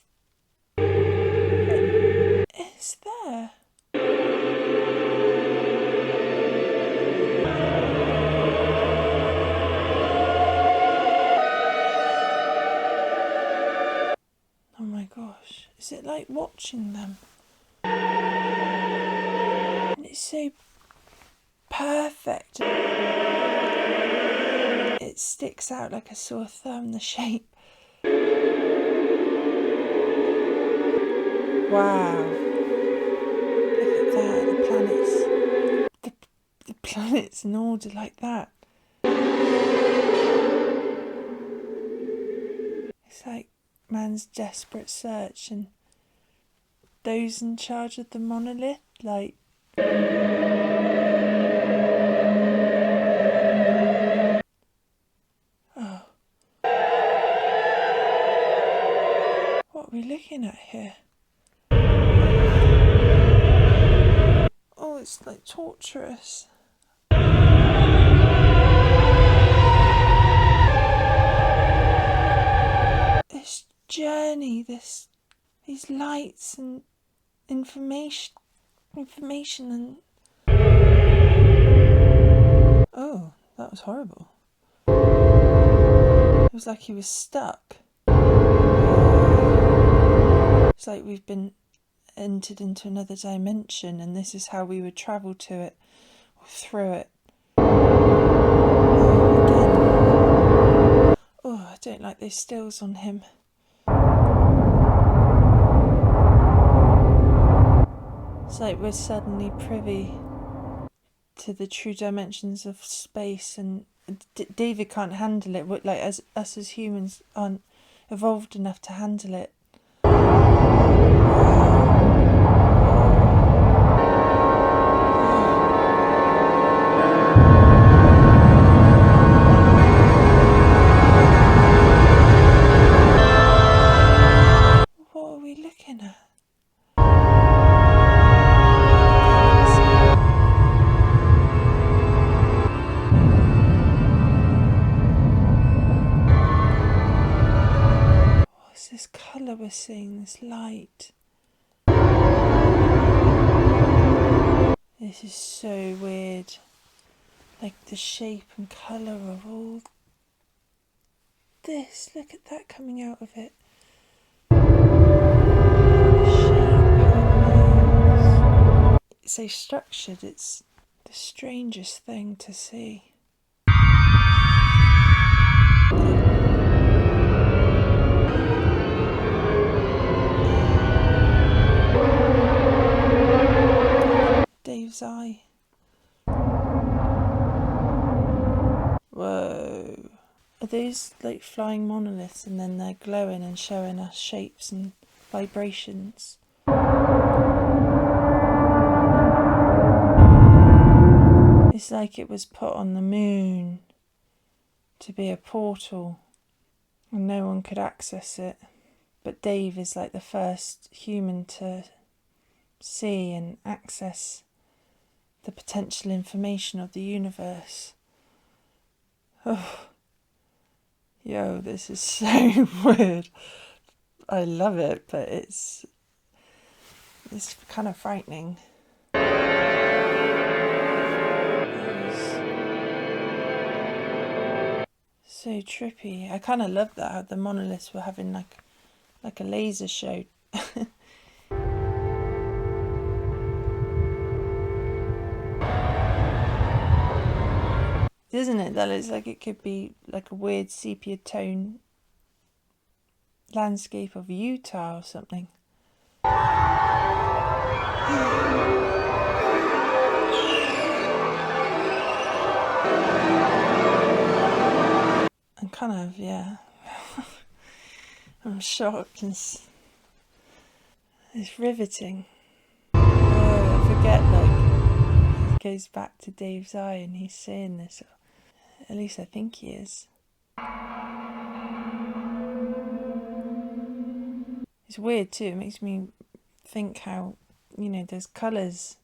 there. Oh my gosh, is it like watching them? And it's so perfect. It sticks out like a sore thumb, the shape. Wow. Look at that, the planets. The planets in order like that. It's like man's desperate search, and those in charge of the monolith, like... Oh. What are we looking at here? Oh, it's like torturous. This journey, these lights and information and... Oh, that was horrible. It was like he was stuck. It's like we've been entered into another dimension, and this is how we would travel to it, or through it. Oh, I don't like those stills on him. It's like we're suddenly privy to the true dimensions of space, and David can't handle it. Like us as humans aren't evolved enough to handle it. this colour we're seeing, this light. This is so weird. Like the shape and colour of all this. Look at that coming out of it. It's so structured, it's the strangest thing to see. Dave's eye. Whoa. Are those like flying monoliths, and then they're glowing and showing us shapes and vibrations? It's like it was put on the moon to be a portal and no one could access it. But Dave is like the first human to see and access the potential information of the universe. Oh, yo, this is so weird. I love it, but it's kind of frightening. So trippy. I kind of love that, how the monoliths were having like a laser show. Isn't it? That looks like it could be like a weird sepia tone landscape of Utah or something. And kind of, yeah. I'm shocked. It's riveting. Oh, I forget, like, it goes back to Dave's eye and he's saying this. At least I think he is. It's weird too. It makes me think how, there's colours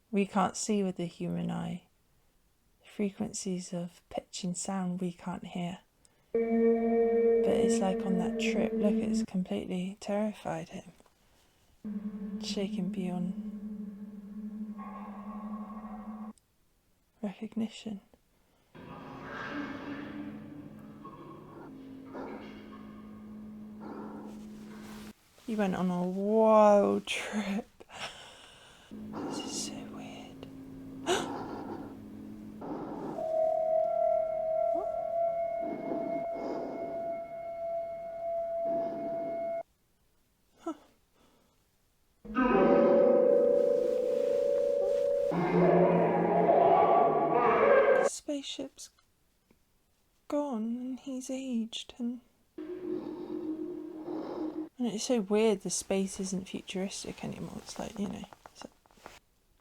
we can't see with the human eye. Frequencies of pitch and sound we can't hear. But it's like on that trip, look, it's completely terrified him. Shaken beyond recognition. He went on a wild trip. This is so weird. The spaceship's gone and he's aged and it's so weird the space isn't futuristic anymore. It's like, it's like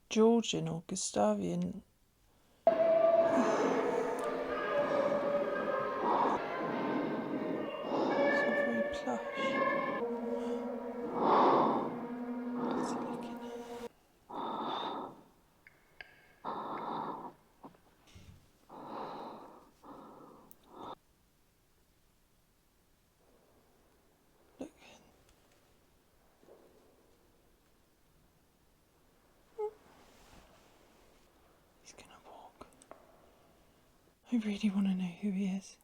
Georgian or Gustavian. It's all very plush. What's he looking at? Look. He's gonna walk. I really want to know who he is.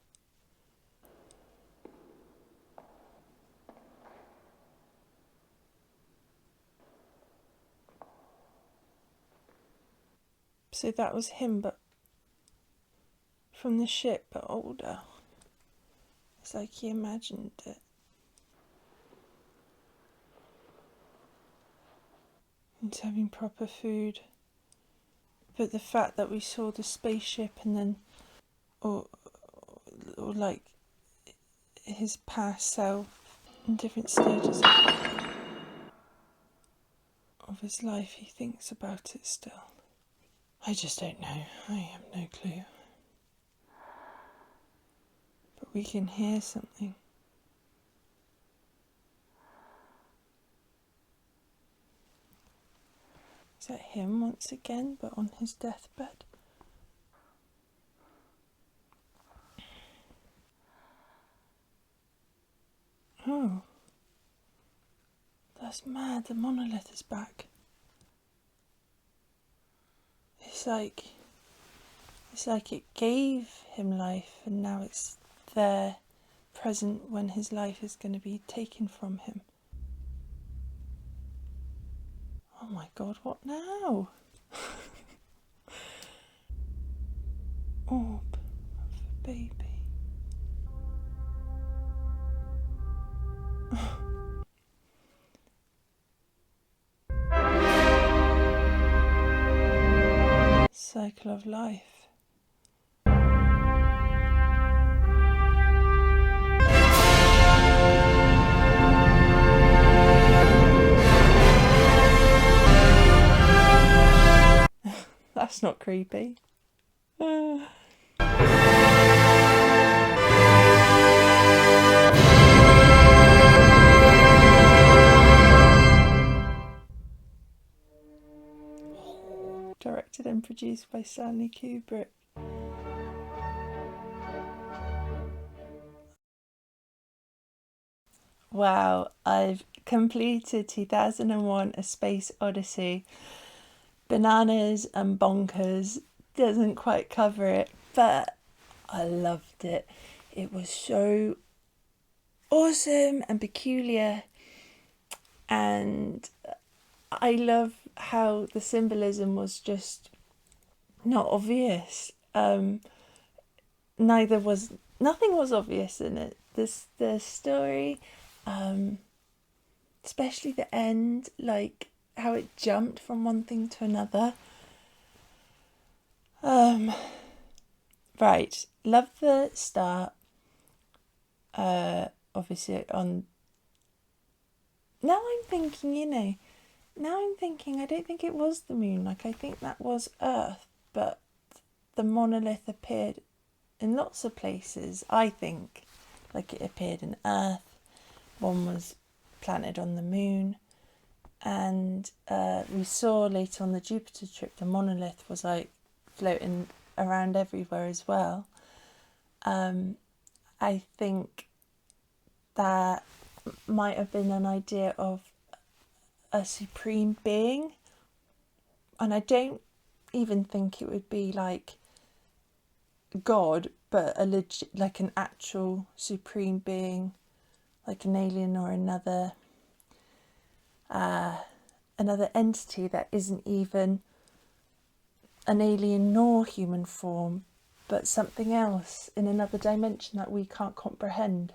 So that was him, but from the ship, but older. It's like he imagined it. He's having proper food. But the fact that we saw the spaceship and then, or like his past self in different stages of his life, he thinks about it still. I just don't know. I have no clue. But we can hear something. Is that him once again, but on his deathbed? Oh. that's mad. The monolith is back. It's like it gave him life, and now it's there, present, when his life is going to be taken from him. Oh my God, what now? Orb of a baby. Cycle of life. That's not creepy. Directed and produced by Stanley Kubrick. Wow, I've completed 2001 A Space Odyssey. Bananas and bonkers, doesn't quite cover it, but I loved it. It was so awesome and peculiar, and I love how the symbolism was just not obvious. Nothing was obvious in it. The story, especially the end, like how it jumped from one thing to another. Right, love the start. Obviously on. Now I'm thinking, I don't think it was the moon. Like, I think that was Earth, but the monolith appeared in lots of places. I think, like, it appeared in Earth. One was planted on the moon, and we saw later on the Jupiter trip the monolith was like floating around everywhere as well. I think that might have been an idea of a supreme being, and I don't even think it would be like God, but like an actual supreme being, like an alien or another entity that isn't even an alien nor human form, but something else in another dimension that we can't comprehend,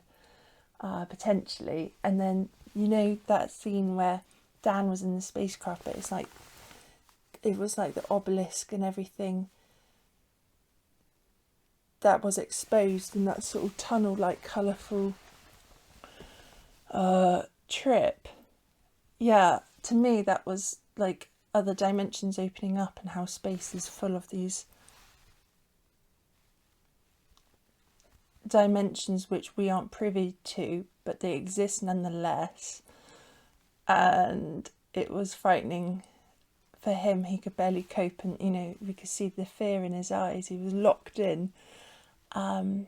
potentially. And then, that scene where Dan was in the spacecraft, but it was like the obelisk and everything that was exposed in that sort of tunnel, like colourful trip. Yeah, to me that was like other dimensions opening up, and how space is full of these dimensions which we aren't privy to, but they exist nonetheless. And it was frightening for him. He could barely cope, and we could see the fear in his eyes. He was locked in. And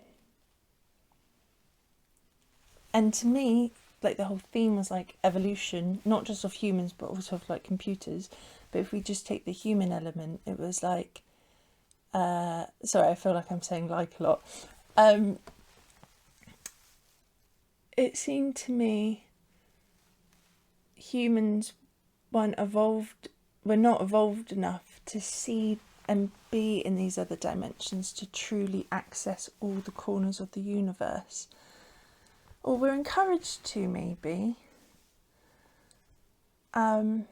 to me, like, the whole theme was like evolution, not just of humans but also of like computers. But if we just take the human element, it was like sorry, I feel like I'm saying like a lot. It seemed to me humans we're not evolved enough to see and be in these other dimensions to truly access all the corners of the universe. Or we're encouraged to, maybe. But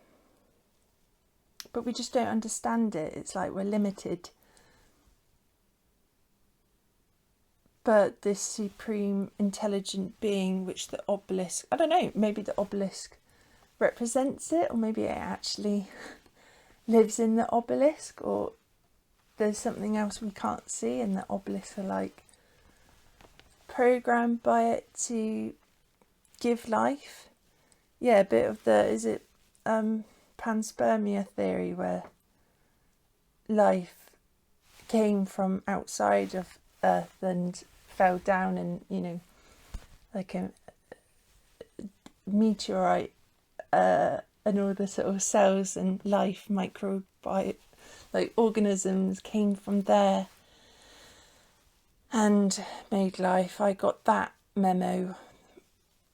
we just don't understand it. It's like we're limited. But this supreme intelligent being, which the obelisk, I don't know, maybe the obelisk represents it, or maybe it actually lives in the obelisk, or there's something else we can't see, and the obelisks are like programmed by it to give life. Yeah, a bit of the, panspermia theory, where life came from outside of Earth and fell down, and like a meteorite and all the sort of cells and life, microbiome, like organisms came from there and made life. I got that memo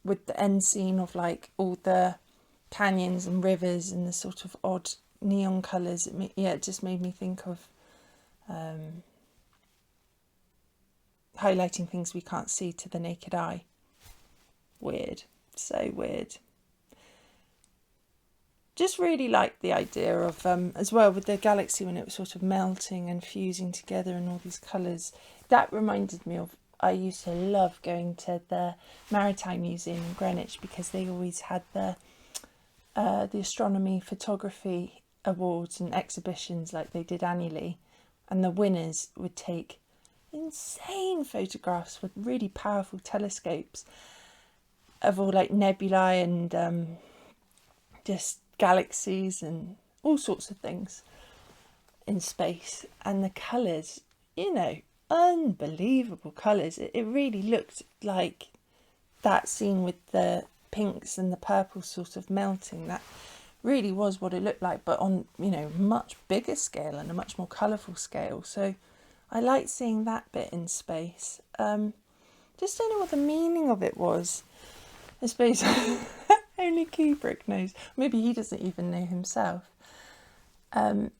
with the end scene of like all the canyons and rivers and the sort of odd neon colours. It just made me think of highlighting things we can't see to the naked eye. Weird, so weird. Just really liked the idea of, as well with the galaxy when it was sort of melting and fusing together and all these colours. That reminded me of, I used to love going to the Maritime Museum in Greenwich because they always had the astronomy photography awards and exhibitions like they did annually, and the winners would take insane photographs with really powerful telescopes of all like nebulae and just galaxies and all sorts of things in space, and the colours, unbelievable colours. It really looked like that scene with the pinks and the purples sort of melting. That really was what it looked like, but on much bigger scale and a much more colourful scale. So I liked seeing that bit in space. Just don't know what the meaning of it was. I suppose only Kubrick knows. Maybe he doesn't even know himself. And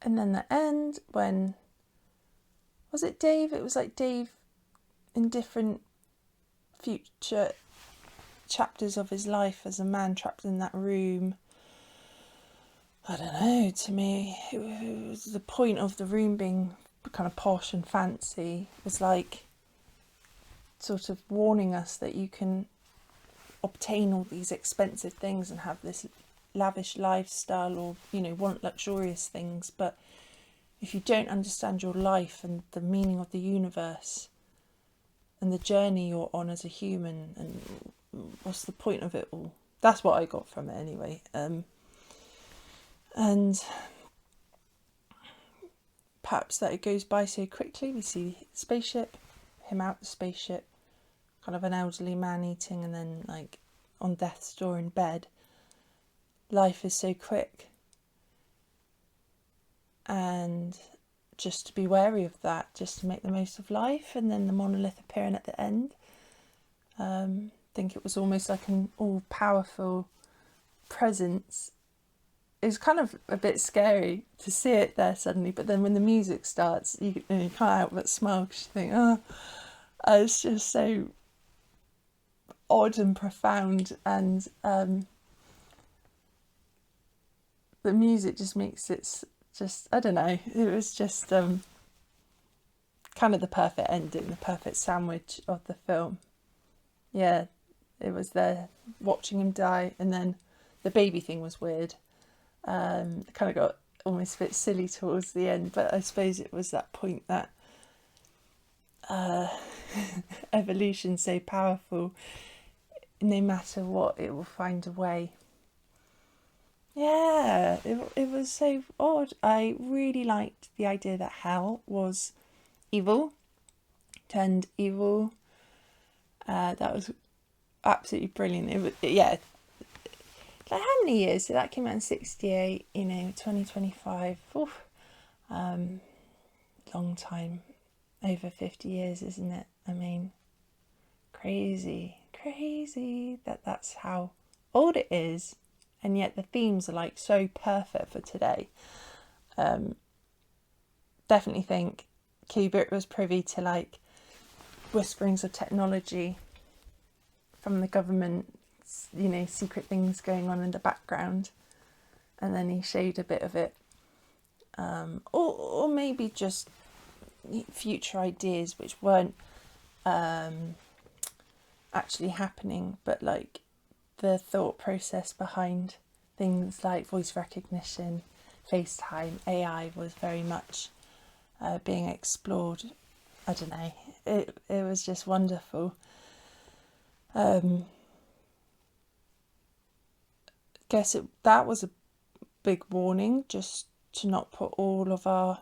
then the end, when was it Dave? It was like Dave in different future chapters of his life as a man trapped in that room. I don't know, to me it was the point of the room being kind of posh and fancy, was like sort of warning us that you can obtain all these expensive things and have this lavish lifestyle, or want luxurious things, but if you don't understand your life and the meaning of the universe and the journey you're on as a human, and what's the point of it all? That's what I got from it anyway. And perhaps that it goes by so quickly. We see the spaceship, him out the spaceship, kind of an elderly man eating, and then like on death's door in bed. Life is so quick, and just to be wary of that, just to make the most of life. And then the monolith appearing at the end. I think it was almost like an all-powerful presence. It was kind of a bit scary to see it there suddenly, but then when the music starts, you can't help but smile because you think, it's just so odd and profound, and the music just makes it just, I don't know, it was just kind of the perfect ending, the perfect sandwich of the film. Yeah, it was there watching him die, and then the baby thing was weird. Kind of got almost a bit silly towards the end, but I suppose it was that point that evolution's so powerful, no matter what, it will find a way. Yeah, it was so odd. I really liked the idea that hell was evil, turned evil. That was absolutely brilliant. Like how many years? So that came out in 1968, 2025. Oof. Long time. Over 50 years, isn't it? I mean, crazy that's how old it is. And yet the themes are like so perfect for today. Definitely think Kubrick was privy to like whisperings of technology from the government, secret things going on in the background, and then he showed a bit of it, or maybe just future ideas which weren't actually happening, but like the thought process behind things like voice recognition, FaceTime, AI was very much being explored. I don't know, it was just wonderful. Guess that was a big warning, just to not put all of our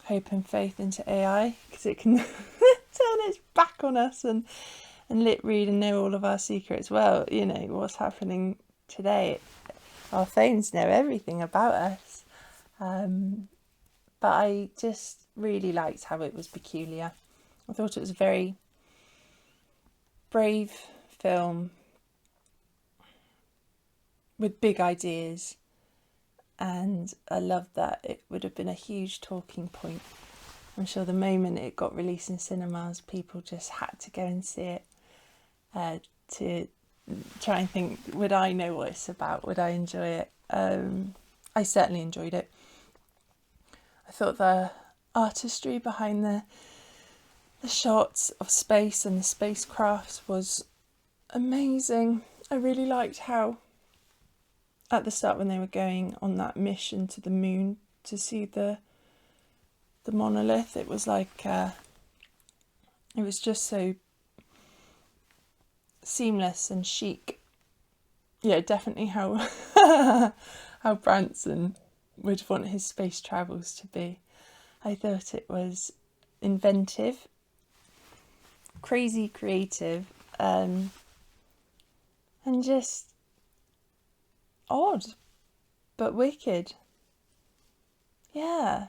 hope and faith into AI, because it can turn its back on us and lip read and know all of our secrets. Well, what's happening today. Our phones know everything about us. But I just really liked how it was peculiar. I thought it was a very brave film with big ideas, and I loved that it would have been a huge talking point. I'm sure the moment it got released in cinemas, people just had to go and see it to try and think, would I know what it's about? Would I enjoy it? I certainly enjoyed it. I thought the artistry behind the shots of space and the spacecraft was amazing. I really liked how at the start, when they were going on that mission to the moon to see the monolith, it was like it was just so seamless and chic. Yeah, definitely how how Branson would want his space travels to be. I thought it was inventive, crazy creative, and just odd but wicked. Yeah,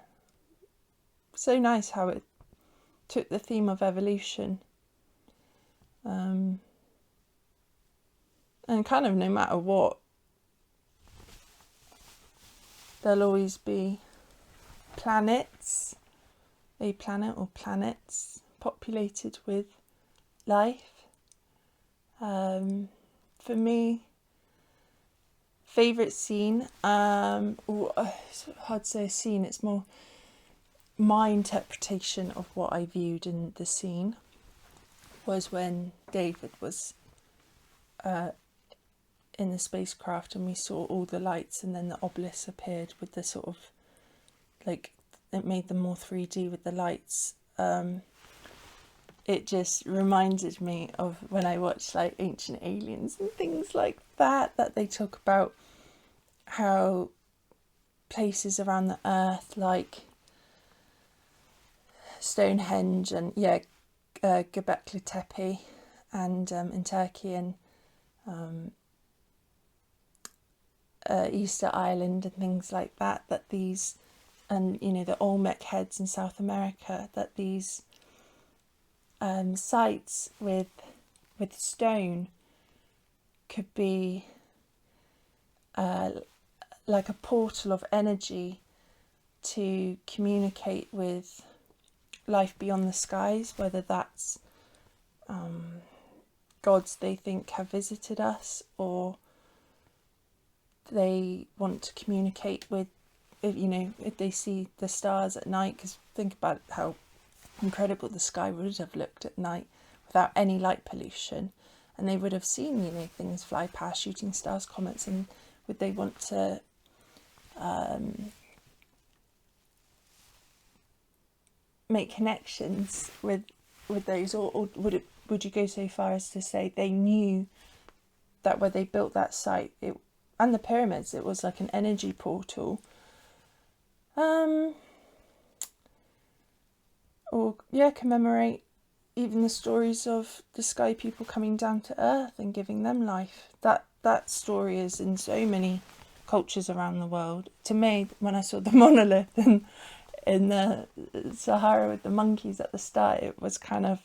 so nice how it took the theme of evolution, and kind of no matter what, there'll always be planets, a planet or planets populated with life. For me, favourite scene, it's hard to say a scene, it's more my interpretation of what I viewed in the scene, was when David was in the spacecraft and we saw all the lights, and then the obelisk appeared with the sort of, like, it made them more 3D with the lights. It just reminded me of when I watched like Ancient Aliens and things like that they talk about how places around the earth like Stonehenge and Göbekli Tepe and in Turkey, and Easter Island and things like that these, and the Olmec heads in South America, that these sites with stone could be like a portal of energy to communicate with life beyond the skies, whether that's gods they think have visited us, or they want to communicate with, if they see the stars at night, because think about how incredible the sky would have looked at night without any light pollution, and they would have seen things fly past, shooting stars, comets, and would they want to make connections with those, or would you go so far as to say they knew that where they built that site, and the pyramids, it was like an energy portal, or commemorate even the stories of the sky people coming down to earth and giving them life. That story is in so many cultures around the world. To me, when I saw the monolith in the Sahara with the monkeys at the start, it was kind of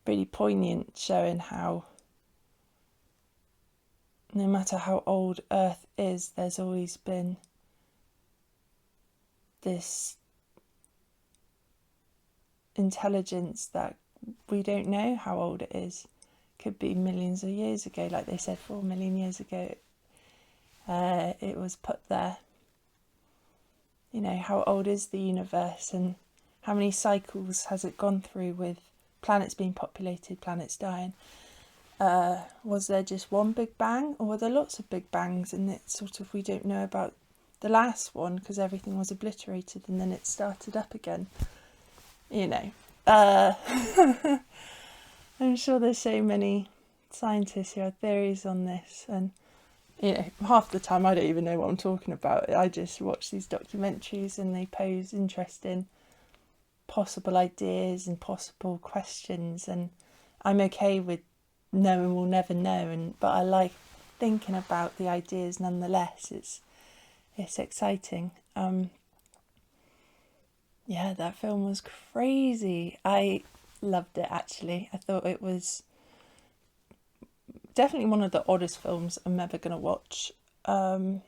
really poignant, showing how no matter how old Earth is, there's always been this intelligence that we don't know how old it is. Could be millions of years ago, like they said 4 million years ago. It was put there. How old is the universe, and how many cycles has it gone through with planets being populated, planets dying? Was there just one big bang, or were there lots of big bangs, and it's sort of, we don't know about the last one because everything was obliterated and then it started up again. I'm sure there's so many scientists who have theories on this, and half the time I don't even know what I'm talking about. I just watch these documentaries and they pose interesting possible ideas and possible questions, and I'm okay with knowing we'll never know, but I like thinking about the ideas nonetheless. It's exciting. Yeah, that film was crazy. I loved it, actually. I thought it was definitely one of the oddest films I'm ever going to watch. But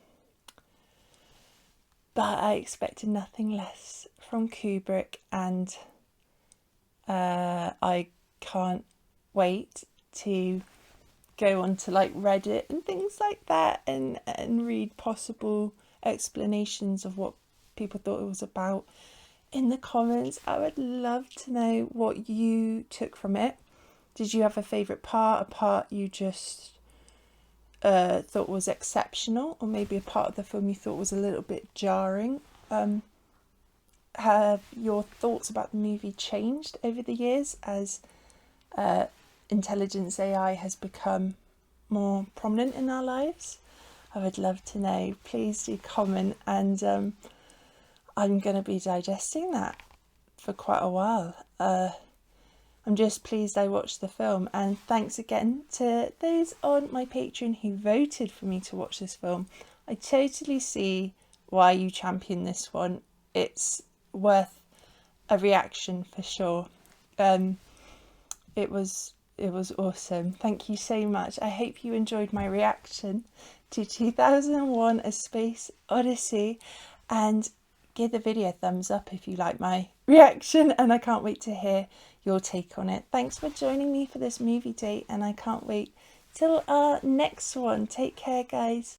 I expected nothing less from Kubrick, and I can't wait to go on to like Reddit and things like that and read possible explanations of what people thought it was about in the comments. I would love to know what you took from it. Did you have a favourite part, a part you just thought was exceptional, or maybe a part of the film you thought was a little bit jarring? Have your thoughts about the movie changed over the years as intelligence AI has become more prominent in our lives? I would love to know. Please do comment, and I'm going to be digesting that for quite a while. I'm just pleased I watched the film, and thanks again to those on my Patreon who voted for me to watch this film. I totally see why you champion this one. It's worth a reaction for sure. It was awesome. Thank you so much. I hope you enjoyed my reaction to 2001 A Space Odyssey, and give the video a thumbs up if you like my reaction, and I can't wait to hear your take on it. Thanks for joining me for this movie date, and I can't wait till our next one. Take care, guys.